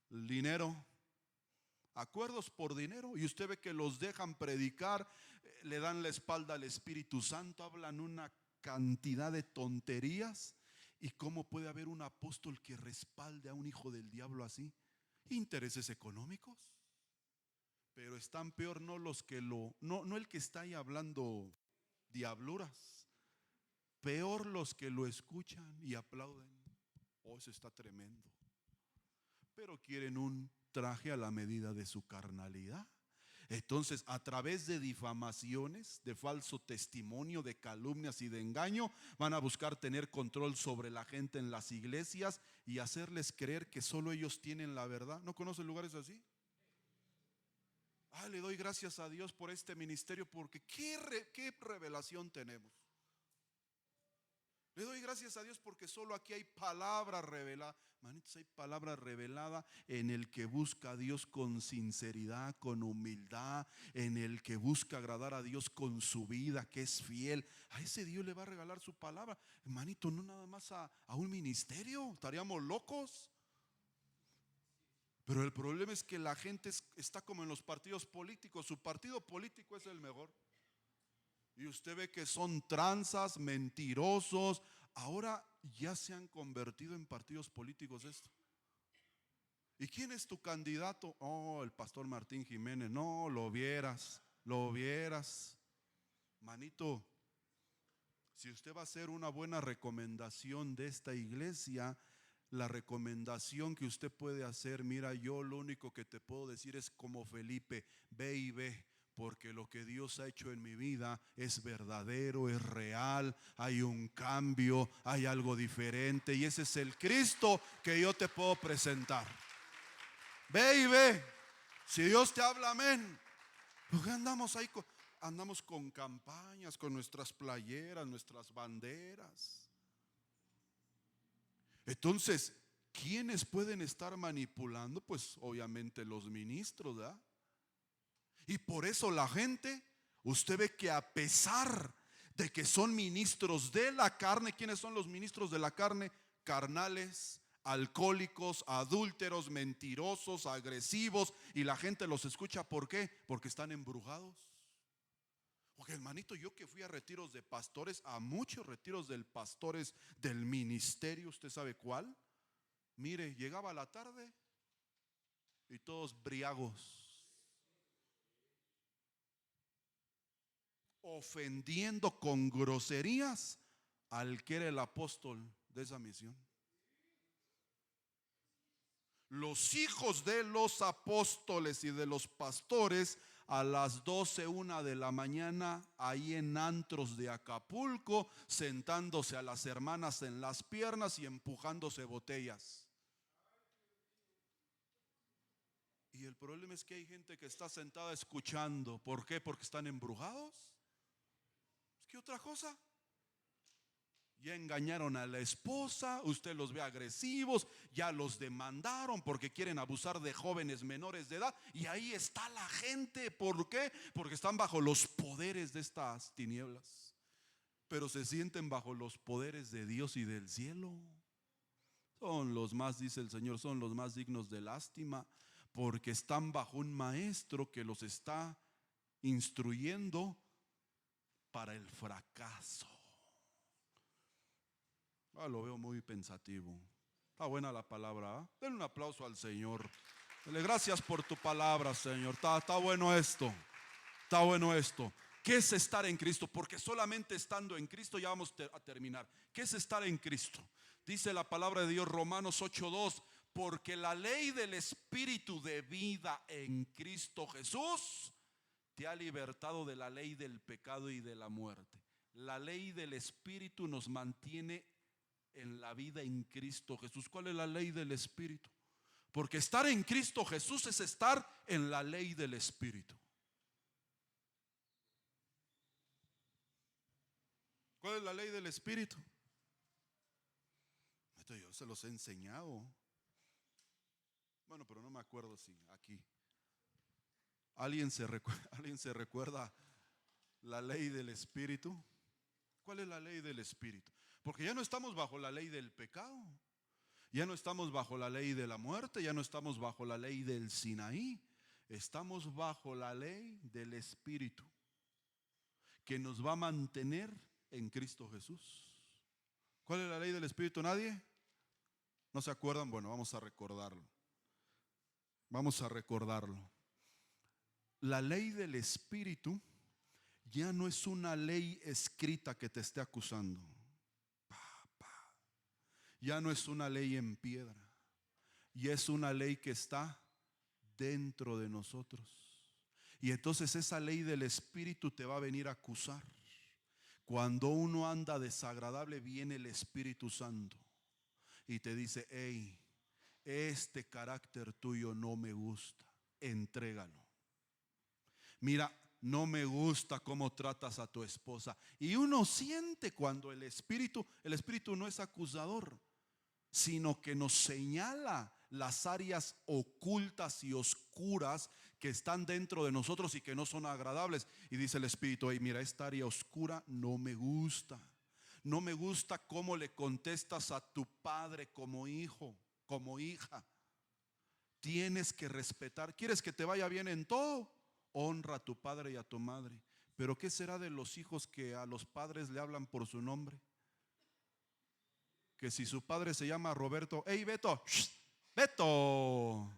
El dinero, acuerdos por dinero, y usted ve que los dejan predicar, le dan la espalda al Espíritu Santo, hablan una cantidad de tonterías. ¿Y cómo puede haber un apóstol que respalde a un hijo del diablo así? Intereses económicos. Pero están peor no los que no el que está ahí hablando diabluras, peor los que lo escuchan y aplauden. Oh, eso está tremendo. Pero quieren un traje a la medida de su carnalidad. Entonces, a través de difamaciones, de falso testimonio, de calumnias y de engaño, van a buscar tener control sobre la gente en las iglesias y hacerles creer que solo ellos tienen la verdad. ¿No conocen lugares así? Le doy gracias a Dios por este ministerio, porque ¿qué revelación tenemos? Le doy gracias a Dios porque solo aquí hay palabra revelada. Manitos, hay palabra revelada en el que busca a Dios con sinceridad, con humildad, en el que busca agradar a Dios con su vida, que es fiel. A ese Dios le va a regalar su palabra. Hermanito, no nada más a un ministerio, estaríamos locos. Pero el problema es que la gente está como en los partidos políticos. Su partido político es el mejor. Y usted ve que son tranzas, mentirosos. Ahora ya se han convertido en partidos políticos esto. ¿Y quién es tu candidato? Oh, el pastor Martín Jiménez. No, lo vieras, lo vieras. Manito, si usted va a hacer una buena recomendación de esta iglesia, la recomendación que usted puede hacer, mira, yo lo único que te puedo decir es como Felipe, ve y ve. Porque lo que Dios ha hecho en mi vida es verdadero, es real, hay un cambio, hay algo diferente, y ese es el Cristo que yo te puedo presentar. Ve y ve. Si Dios te habla, amén. Porque andamos ahí, andamos con campañas, con nuestras playeras, nuestras banderas. Entonces, ¿quiénes pueden estar manipulando? Pues obviamente los ministros, ¿verdad? Y por eso la gente, usted ve que a pesar de que son ministros de la carne, ¿quiénes son los ministros de la carne? Carnales, alcohólicos, adúlteros, mentirosos, agresivos, y la gente los escucha. ¿Por qué? Porque están embrujados. Porque hermanito, yo que fui a retiros de pastores, a muchos retiros de pastores del ministerio, ¿usted sabe cuál? Mire, llegaba la tarde y todos briagos, ofendiendo con groserías al que era el apóstol de esa misión. Los hijos de los apóstoles y de los pastores a las 12, 1 de la mañana ahí en antros de Acapulco, sentándose a las hermanas en las piernas y empujándose botellas. Y el problema es que hay gente que está sentada escuchando. ¿Por qué? Porque están embrujados. ¿Es que otra cosa? Ya engañaron a la esposa, usted los ve agresivos, ya los demandaron porque quieren abusar de jóvenes menores de edad. Y ahí está la gente. ¿Por qué? Porque están bajo los poderes de estas tinieblas, pero se sienten bajo los poderes de Dios y del cielo. Son los más, dice el Señor, son los más dignos de lástima, porque están bajo un maestro que los está instruyendo para el fracaso. Lo veo muy pensativo. Está buena la palabra, ¿eh? Denle un aplauso al Señor. Dele gracias por tu palabra, Señor. Está bueno esto. Está bueno esto. ¿Qué es estar en Cristo? Porque solamente estando en Cristo, ya vamos a terminar. ¿Qué es estar en Cristo? Dice la palabra de Dios, Romanos 8:2, porque la ley del Espíritu de vida en Cristo Jesús te ha libertado de la ley del pecado y de la muerte. La ley del Espíritu nos mantiene en la vida en Cristo Jesús. ¿Cuál es la ley del Espíritu? Porque estar en Cristo Jesús es estar en la ley del Espíritu. ¿Cuál es la ley del Espíritu? Esto yo se los he enseñado. Bueno, pero no me acuerdo si aquí. ¿Alguien se recuerda la ley del Espíritu? ¿Cuál es la ley del Espíritu? Porque ya no estamos bajo la ley del pecado, ya no estamos bajo la ley de la muerte, ya no estamos bajo la ley del Sinaí. Estamos bajo la ley del Espíritu, que nos va a mantener en Cristo Jesús. ¿Cuál es la ley del Espíritu? ¿Nadie? ¿No se acuerdan? Bueno, vamos a recordarlo. Vamos a recordarlo. La ley del Espíritu ya no es una ley escrita que te esté acusando. Ya no es una ley en piedra. Ya es una ley que está dentro de nosotros. Y entonces esa ley del Espíritu te va a venir a acusar. Cuando uno anda desagradable, viene el Espíritu Santo y te dice: hey, este carácter tuyo no me gusta, entrégalo. Mira, no me gusta cómo tratas a tu esposa. Y uno siente cuando el Espíritu no es acusador, sino que nos señala las áreas ocultas y oscuras que están dentro de nosotros y que no son agradables. Y dice el Espíritu: hey, mira, esta área oscura no me gusta. No me gusta cómo le contestas a tu padre como hijo, como hija. Tienes que respetar. ¿Quieres que te vaya bien en todo? Honra a tu padre y a tu madre. Pero ¿qué será de los hijos que a los padres le hablan por su nombre? Que si su padre se llama Roberto: hey, Beto, Beto,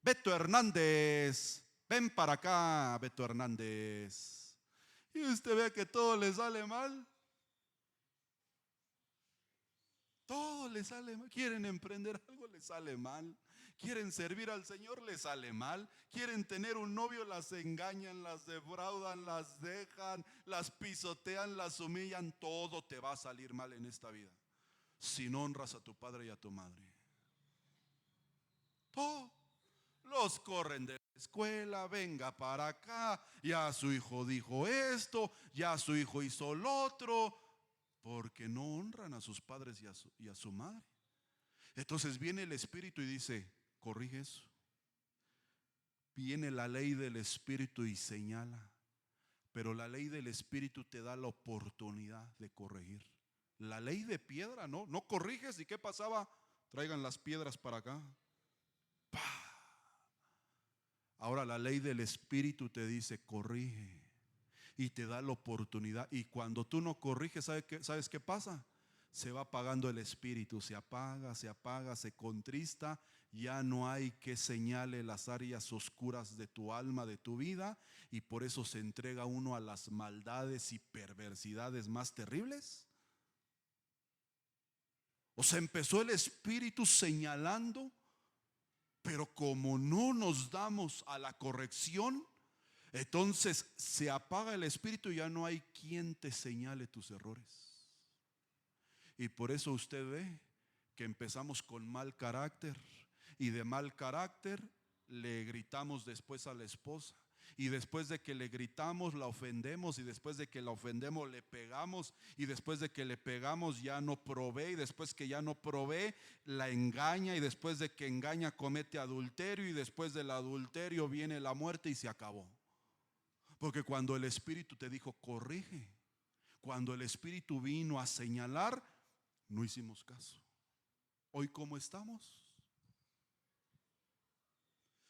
Beto Hernández, ven para acá, Beto Hernández. Y usted ve que todo le sale mal. Todo le sale mal. Quieren emprender algo, les sale mal. Quieren servir al Señor, les sale mal. Quieren tener un novio, las engañan, las defraudan, las dejan, las pisotean, las humillan. Todo te va a salir mal en esta vida si no honras a tu padre y a tu madre. Todo. Los corren de la escuela: venga para acá, ya su hijo dijo esto, ya su hijo hizo lo otro, porque no honran a sus padres y a su madre. Entonces viene el Espíritu y dice: corrige eso. Viene la ley del Espíritu y señala, pero la ley del Espíritu te da la oportunidad de corregir. La ley de piedra no corriges. ¿Y qué pasaba? Traigan las piedras para acá. ¡Pah! Ahora la ley del Espíritu te dice: corrige. Y te da la oportunidad. Y cuando tú no corriges, ¿sabes qué pasa? Se va apagando el Espíritu, se apaga, se contrista. Ya no hay que señale las áreas oscuras de tu alma, de tu vida. Y por eso se entrega uno a las maldades y perversidades más terribles. O sea, empezó el Espíritu señalando, pero como no nos damos a la corrección, Entonces se apaga el espíritu y ya no hay quien te señale tus errores. Y por eso usted ve que empezamos con mal carácter y de mal carácter le gritamos después a la esposa. Y después de que le gritamos la ofendemos, y después de que la ofendemos le pegamos, y después de que le pegamos ya no provee, y después que ya no provee la engaña, y después de que engaña comete adulterio, y después del adulterio viene la muerte y se acabó. Porque cuando el Espíritu te dijo corrige, cuando el Espíritu vino a señalar, no hicimos caso. Hoy, ¿cómo estamos?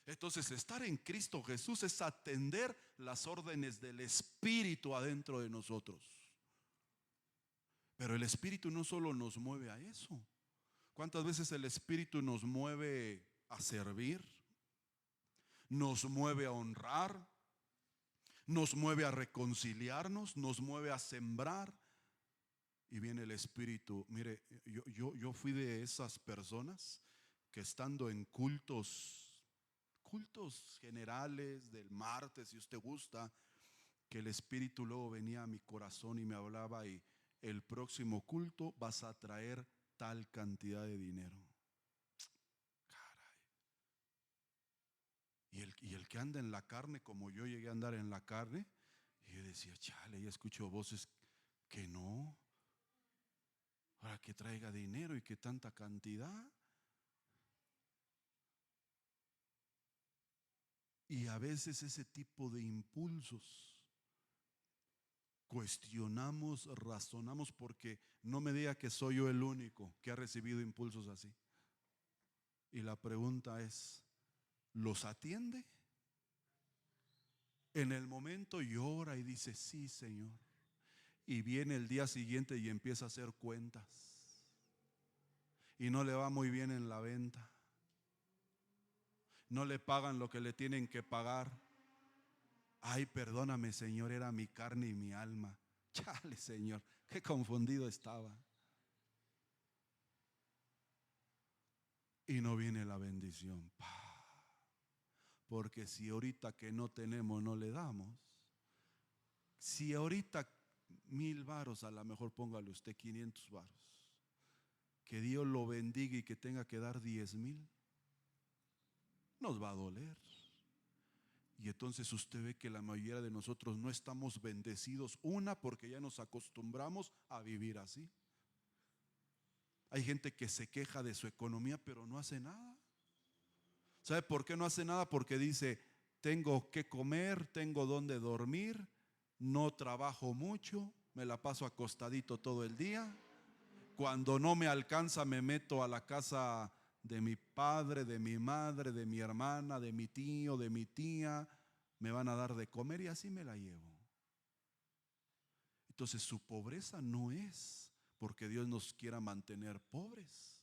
Entonces, estar en Cristo Jesús es atender las órdenes del Espíritu adentro de nosotros. Pero el Espíritu no solo nos mueve a eso. ¿Cuántas veces el Espíritu nos mueve a servir? Nos mueve a honrar, nos mueve a reconciliarnos, nos mueve a sembrar. Y viene el Espíritu. Mire, yo fui de esas personas que estando en cultos generales del martes, si usted gusta, que el Espíritu luego venía a mi corazón y me hablaba, y el próximo culto vas a traer tal cantidad de dinero. Caray. Y el que anda en la carne, como yo llegué a andar en la carne, y yo decía, chale, ya escucho voces que no, para que traiga dinero y que tanta cantidad. Y a veces ese tipo de impulsos cuestionamos, razonamos, porque no me diga que soy yo el único que ha recibido impulsos así. Y la pregunta es, ¿los atiende? En el momento llora y dice, sí, Señor. Y viene el día siguiente y empieza a hacer cuentas. Y no le va muy bien en la venta. No le pagan lo que le tienen que pagar. Ay, perdóname, Señor, era mi carne y mi alma. Chale, Señor, qué confundido estaba. Y no viene la bendición. Porque si ahorita que no tenemos no le damos, si ahorita 1,000 varos, a lo mejor póngale usted 500 varos, que Dios lo bendiga y que tenga que dar 10,000, nos va a doler. Y entonces usted ve que la mayoría de nosotros no estamos bendecidos. Una, porque ya nos acostumbramos a vivir así. Hay gente que se queja de su economía pero no hace nada. ¿Sabe por qué no hace nada? Porque dice, tengo que comer, tengo donde dormir, no trabajo mucho, me la paso acostadito todo el día. Cuando no me alcanza me meto a la casa de mi padre, de mi madre, de mi hermana, de mi tío, de mi tía, me van a dar de comer y así me la llevo. Entonces su pobreza no es porque Dios nos quiera mantener pobres,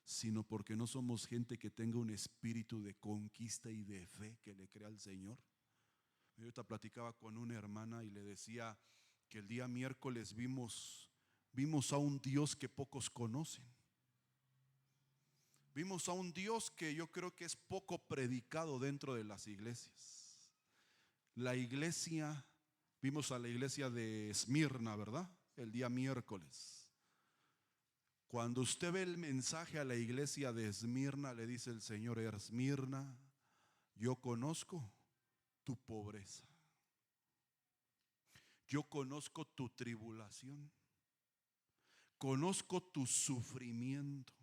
sino porque no somos gente que tenga un espíritu de conquista y de fe que le crea al Señor. Yo ahorita platicaba con una hermana y le decía que el día miércoles vimos a un Dios que pocos conocen. Vimos a un Dios que yo creo que es poco predicado dentro de las iglesias. La iglesia, vimos a la iglesia de Esmirna, ¿verdad? El día miércoles. Cuando usted ve el mensaje a la iglesia de Esmirna, le dice el Señor, Esmirna, yo conozco tu pobreza. Yo conozco tu tribulación. Conozco tu sufrimiento.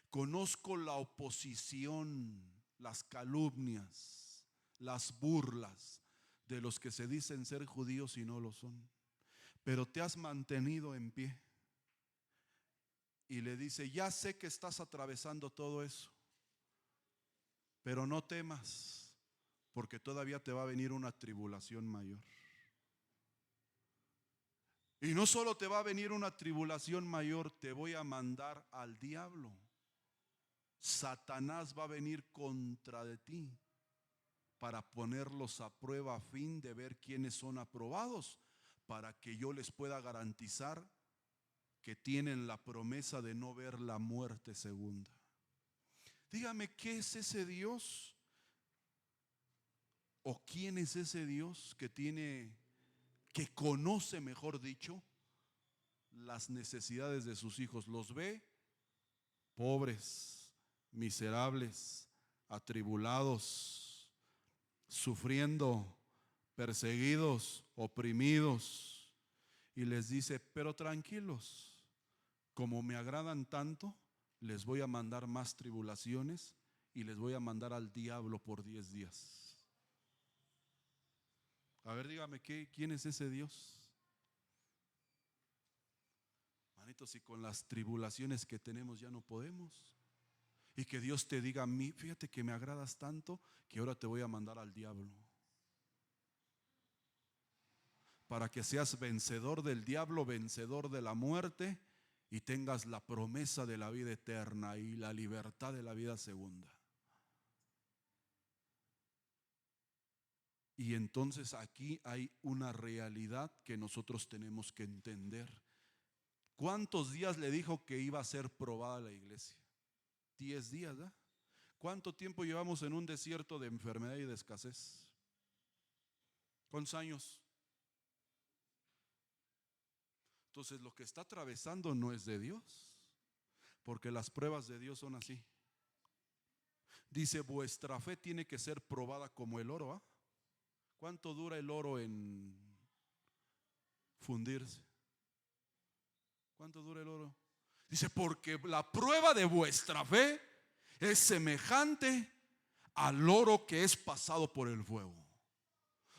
Conozco la oposición, las calumnias, las burlas de los que se dicen ser judíos y no lo son. Pero te has mantenido en pie. Y le dice, ya sé que estás atravesando todo eso, pero no temas, porque todavía te va a venir una tribulación mayor. Y no solo te va a venir una tribulación mayor, te voy a mandar al diablo. Satanás va a venir contra de ti para ponerlos a prueba a fin de ver quiénes son aprobados, para que yo les pueda garantizar que tienen la promesa de no ver la muerte segunda. Dígame, ¿qué es ese Dios ¿O quién es ese Dios que conoce, mejor dicho, las necesidades de sus hijos? Los ve pobres, miserables, atribulados, sufriendo, perseguidos, oprimidos, y les dice: pero tranquilos, como me agradan tanto, les voy a mandar más tribulaciones y les voy a mandar al diablo por 10 días. A ver, dígame, ¿quién es ese Dios? Manitos, si con las tribulaciones que tenemos ya no podemos, y que Dios te diga: a mí, fíjate que me agradas tanto que ahora te voy a mandar al diablo, para que seas vencedor del diablo, vencedor de la muerte, y tengas la promesa de la vida eterna y la libertad de la vida segunda. Y entonces aquí hay una realidad que nosotros tenemos que entender. ¿Cuántos días le dijo que iba a ser probada la iglesia? 10 días, ¿verdad? ¿Cuánto tiempo llevamos en un desierto de enfermedad y de escasez? ¿Cuántos años? Entonces lo que está atravesando no es de Dios, porque las pruebas de Dios son así. Dice: vuestra fe tiene que ser probada como el oro. ¿Cuánto dura el oro en fundirse? ¿Cuánto dura el oro? Dice: porque la prueba de vuestra fe es semejante al oro que es pasado por el fuego.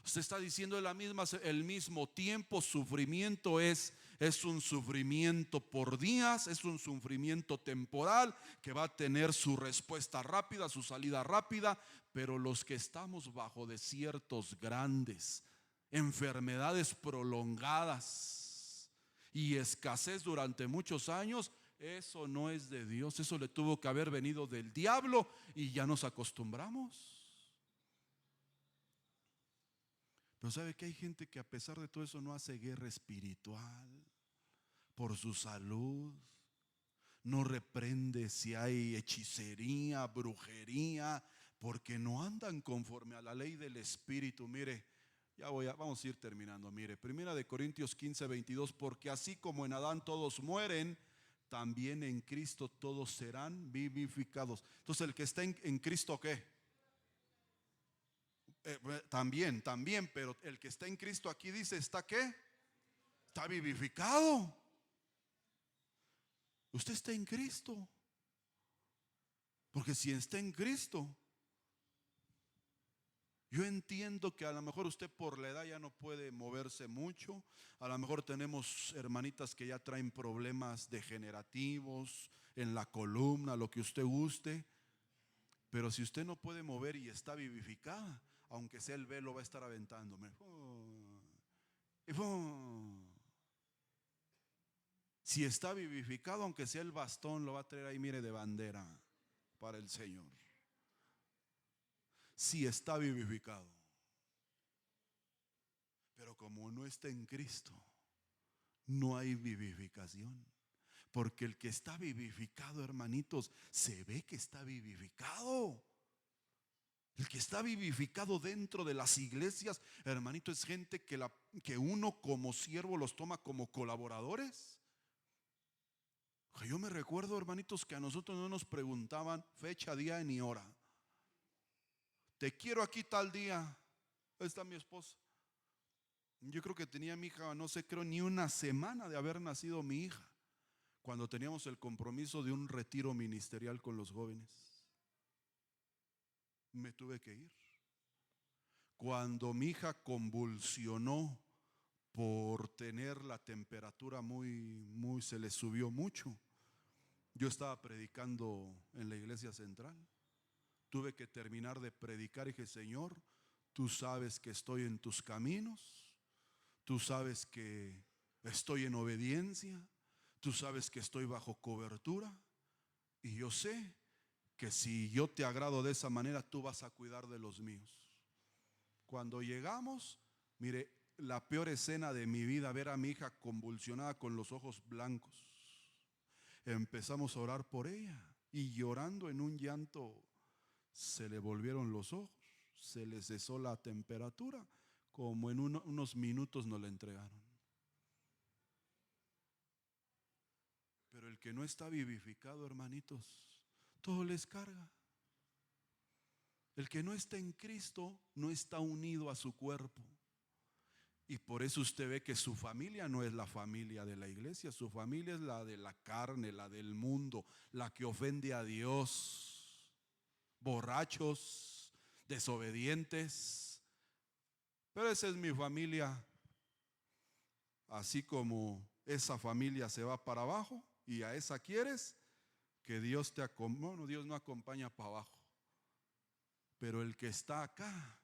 Usted está diciendo el mismo tiempo. Sufrimiento es un sufrimiento por días, es un sufrimiento temporal que va a tener su respuesta rápida, su salida rápida. Pero los que estamos bajo desiertos grandes, enfermedades prolongadas y escasez durante muchos años, eso no es de Dios. Eso le tuvo que haber venido del diablo, y ya nos acostumbramos. Pero ¿sabe que hay gente que a pesar de todo eso no hace guerra espiritual por su salud? No reprende si hay hechicería, brujería, porque no andan conforme a la ley del Espíritu. Mire, vamos a ir terminando. Mire, 1 Corintios 15:22: porque así como en Adán todos mueren, también en Cristo todos serán vivificados. Entonces, el que está en Cristo, ¿qué? También, pero el que está en Cristo aquí dice: ¿está qué? Está vivificado. Usted está en Cristo, porque si está en Cristo, yo entiendo que a lo mejor usted por la edad ya no puede moverse mucho. A lo mejor tenemos hermanitas que ya traen problemas degenerativos en la columna, lo que usted guste. Pero si usted no puede mover y está vivificada, aunque sea el velo, va a estar aventándome. Si está vivificado, aunque sea el bastón, lo va a traer ahí, mire, de bandera para el Señor. Si está vivificado. Pero como no está en Cristo, no hay vivificación. Porque el que está vivificado, hermanitos, se ve que está vivificado. El que está vivificado dentro de las iglesias, hermanito, es gente que uno como siervo los toma como colaboradores. Yo me recuerdo, hermanitos, que a nosotros no nos preguntaban fecha, día ni hora. Te quiero aquí tal día. Ahí está mi esposa. Yo creo que tenía mi hija, no sé, creo ni una semana de haber nacido mi hija, cuando teníamos el compromiso de un retiro ministerial con los jóvenes. Me tuve que ir. Cuando mi hija convulsionó por tener la temperatura muy, se le subió mucho. Yo estaba predicando en la iglesia central. Tuve que terminar de predicar y dije: Señor, tú sabes que estoy en tus caminos, tú sabes que estoy en obediencia, tú sabes que estoy bajo cobertura, y yo sé que si yo te agrado de esa manera, tú vas a cuidar de los míos. Cuando llegamos, mire, la peor escena de mi vida: ver a mi hija convulsionada con los ojos blancos. Empezamos a orar por ella, y llorando en un llanto, se le volvieron los ojos, se les cesó la temperatura, como en unos minutos nos la entregaron. Pero el que no está vivificado, hermanitos, todo les carga. El que no está en Cristo no está unido a su cuerpo. Y por eso usted ve que su familia no es la familia de la iglesia, su familia es la de la carne, la del mundo, la que ofende a Dios. Borrachos, desobedientes. Pero esa es mi familia. Así como esa familia se va para abajo y a esa quieres, que Dios te acompañe. Bueno, Dios no acompaña para abajo. Pero el que está acá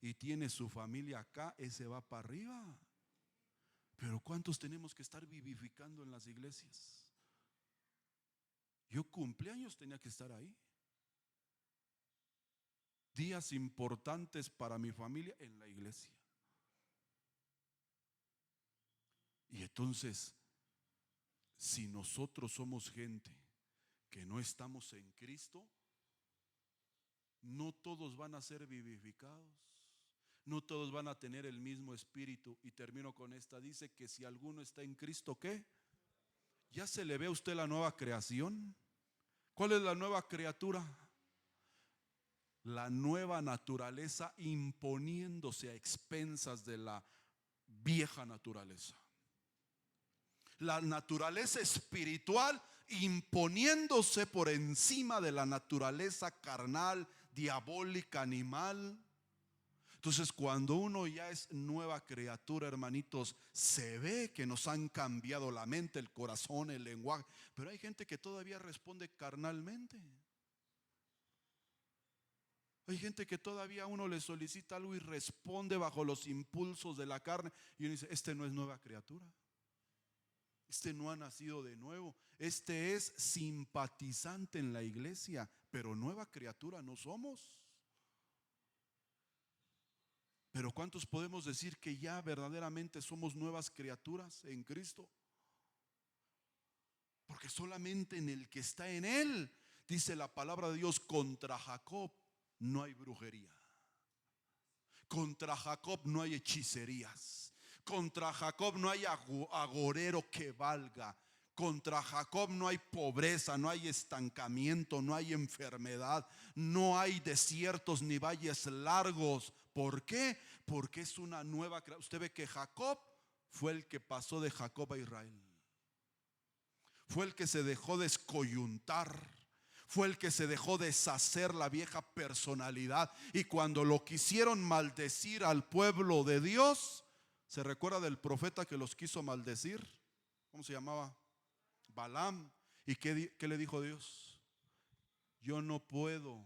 y tiene su familia acá, ese va para arriba. Pero ¿cuántos tenemos que estar vivificando en las iglesias? Yo cumpleaños tenía que estar ahí. Días importantes para mi familia en la iglesia. Y entonces, si nosotros somos gente que no estamos en Cristo, no todos van a ser vivificados. No todos van a tener el mismo espíritu. Y termino con esta. Dice que si alguno está en Cristo, ¿qué? ¿Ya se le ve a usted la nueva creación? ¿Cuál es la nueva criatura? La nueva naturaleza imponiéndose a expensas de la vieja naturaleza. La naturaleza espiritual imponiéndose por encima de la naturaleza carnal, diabólica, animal. Entonces, cuando uno ya es nueva criatura, hermanitos, se ve que nos han cambiado la mente, el corazón, el lenguaje. Pero hay gente que todavía responde carnalmente. Hay gente que todavía uno le solicita algo y responde bajo los impulsos de la carne. Y uno dice, este no es nueva criatura. Este no ha nacido de nuevo. Este es simpatizante en la iglesia, pero nueva criatura no somos. Pero ¿cuántos podemos decir que ya verdaderamente somos nuevas criaturas en Cristo? Porque solamente en el que está en Él, dice la palabra de Dios, contra Jacob no hay brujería. Contra Jacob no hay hechicerías. Contra Jacob no hay agorero que valga. Contra Jacob no hay pobreza, no hay estancamiento, no hay enfermedad, no hay desiertos ni valles largos. ¿Por qué? Porque es una nueva creación. Usted ve que Jacob fue el que pasó de Jacob a Israel. Fue el que se dejó descoyuntar. Fue el que se dejó deshacer la vieja personalidad. Y cuando lo quisieron maldecir al pueblo de Dios, ¿se recuerda del profeta que los quiso maldecir? ¿Cómo se llamaba? Balaam. ¿Y qué le dijo Dios? Yo no puedo,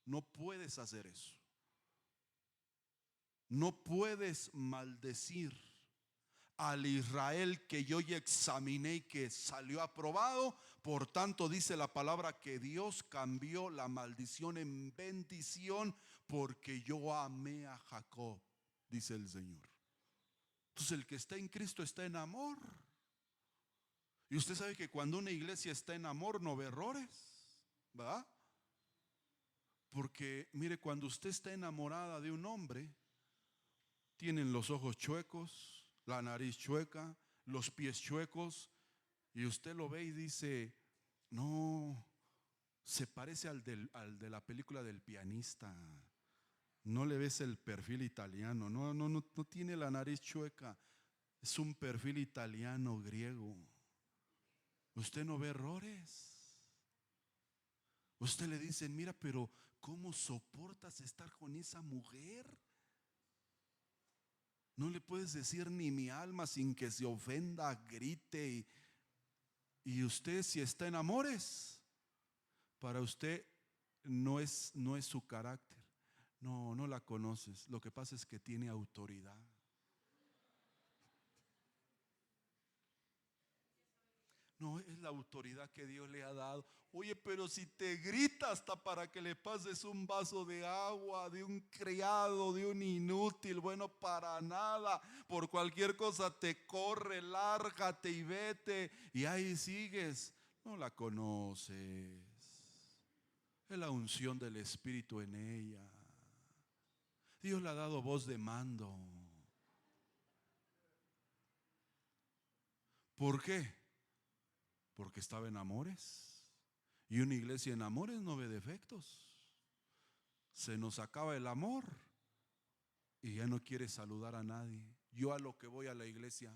no puedes hacer eso. No puedes maldecir al Israel que yo ya examiné y que salió aprobado. Por tanto, dice la palabra que Dios cambió la maldición en bendición porque yo amé a Jacob, dice el Señor. Entonces el que está en Cristo está en amor. Y usted sabe que cuando una iglesia está en amor no ve errores, ¿verdad? Porque mire, cuando usted está enamorada de un hombre, tienen los ojos chuecos, la nariz chueca, los pies chuecos, y usted lo ve y dice, no, se parece al de la película del pianista. No le ves el perfil italiano, no tiene la nariz chueca, es un perfil italiano, griego. Usted no ve errores. Usted le dice, mira, pero ¿cómo soportas estar con esa mujer? No le puedes decir ni mi alma sin que se ofenda, grite. Y usted, si está en amores, para usted no es su carácter. No la conoces. Lo que pasa es que tiene autoridad. No, es la autoridad que Dios le ha dado. Oye, pero si te grita hasta para que le pases un vaso de agua, de un criado, de un inútil, bueno, para nada. Por cualquier cosa te corre, lárgate y vete. Y ahí sigues. No la conoces. Es la unción del Espíritu en ella. Dios le ha dado voz de mando. ¿Por qué? Porque estaba en amores. Y una iglesia en amores no ve defectos. Se nos acaba el amor y ya no quiere saludar a nadie. Yo a lo que voy a la iglesia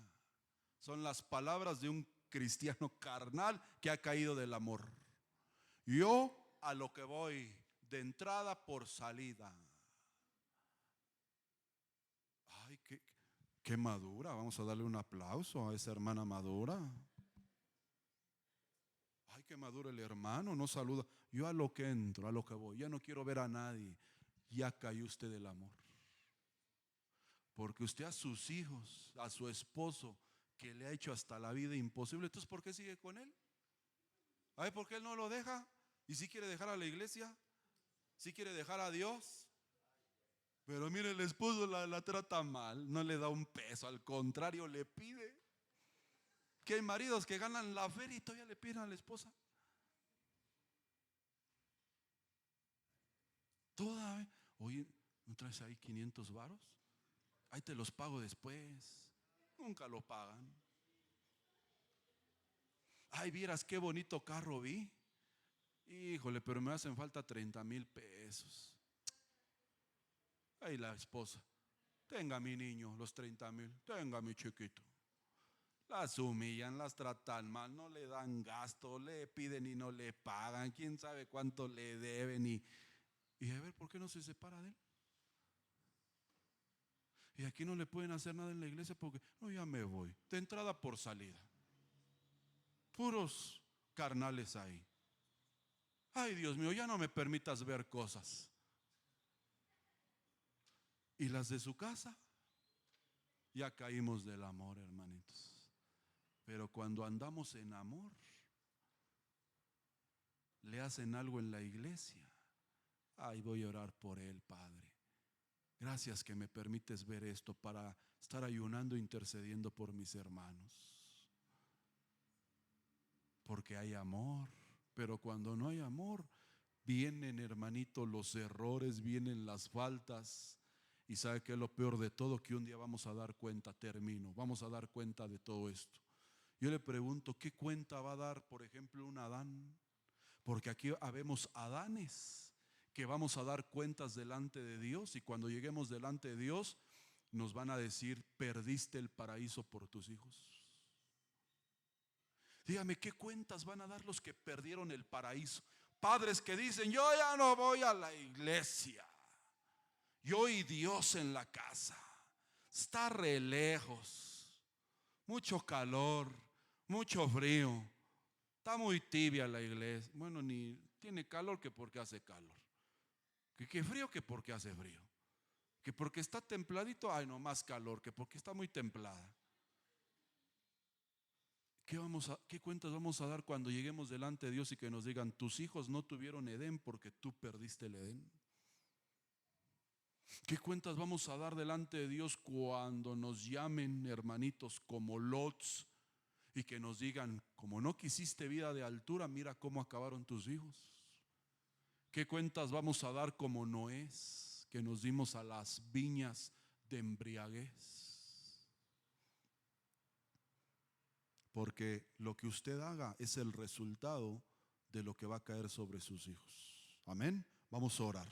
son las palabras de un cristiano carnal que ha caído del amor. Yo a lo que voy, de entrada por salida. Ay, qué madura. Vamos a darle un aplauso a esa hermana madura. Ay, qué maduro el hermano, no saluda. Yo a lo que entro, a lo que voy, ya no quiero ver a nadie. Ya cayó usted del amor. Porque usted a sus hijos, a su esposo, que le ha hecho hasta la vida imposible, entonces ¿por qué sigue con él? Ay, ¿por qué él no lo deja? ¿Y si quiere dejar a la iglesia? ¿Si quiere dejar a Dios? Pero mire, el esposo la trata mal, no le da un peso, al contrario, le pide. Que hay maridos que ganan la feria y todavía le piden a la esposa. Toda, oye, ¿no traes ahí 500 varos? Ahí te los pago después. Nunca lo pagan. Ay, vieras qué bonito carro vi. Híjole, pero me hacen falta 30,000 pesos. Ahí la esposa, tenga mi niño, los 30,000, tenga mi chiquito. Las humillan, las tratan mal, no le dan gasto, le piden y no le pagan, quién sabe cuánto le deben y a ver, ¿por qué no se separa de él? Y aquí no le pueden hacer nada en la iglesia porque, no, ya me voy, de entrada por salida. Puros carnales ahí. Ay, Dios mío, ya no me permitas ver cosas. Y las de su casa, ya caímos del amor, hermanitos. Pero cuando andamos en amor, le hacen algo en la iglesia. Ay, voy a orar por él, Padre. Gracias que me permites ver esto para estar ayunando, intercediendo por mis hermanos. Porque hay amor. Pero cuando no hay amor, vienen, hermanito, los errores, vienen las faltas. Y sabe que es lo peor de todo, que un día vamos a dar cuenta, termino, vamos a dar cuenta de todo esto. Yo le pregunto, ¿qué cuenta va a dar, por ejemplo, un Adán? Porque aquí habemos Adanes que vamos a dar cuentas delante de Dios y cuando lleguemos delante de Dios nos van a decir, perdiste el paraíso por tus hijos. Dígame, ¿qué cuentas van a dar los que perdieron el paraíso? Padres que dicen, yo ya no voy a la iglesia, yo y Dios en la casa, está re lejos, mucho calor, mucho frío, está muy tibia la iglesia. Bueno, ni tiene calor que porque hace calor, que frío que porque hace frío, que porque está templadito, ay no, más calor, que porque está muy templada. ¿Qué cuentas vamos a dar cuando lleguemos delante de Dios y que nos digan, tus hijos no tuvieron Edén porque tú perdiste el Edén? ¿Qué cuentas vamos a dar delante de Dios cuando nos llamen, hermanitos, como Lots y que nos digan, como no quisiste vida de altura, mira cómo acabaron tus hijos? ¿Qué cuentas vamos a dar como Noé, que nos dimos a las viñas de embriaguez? Porque lo que usted haga es el resultado de lo que va a caer sobre sus hijos. Amén. Vamos a orar.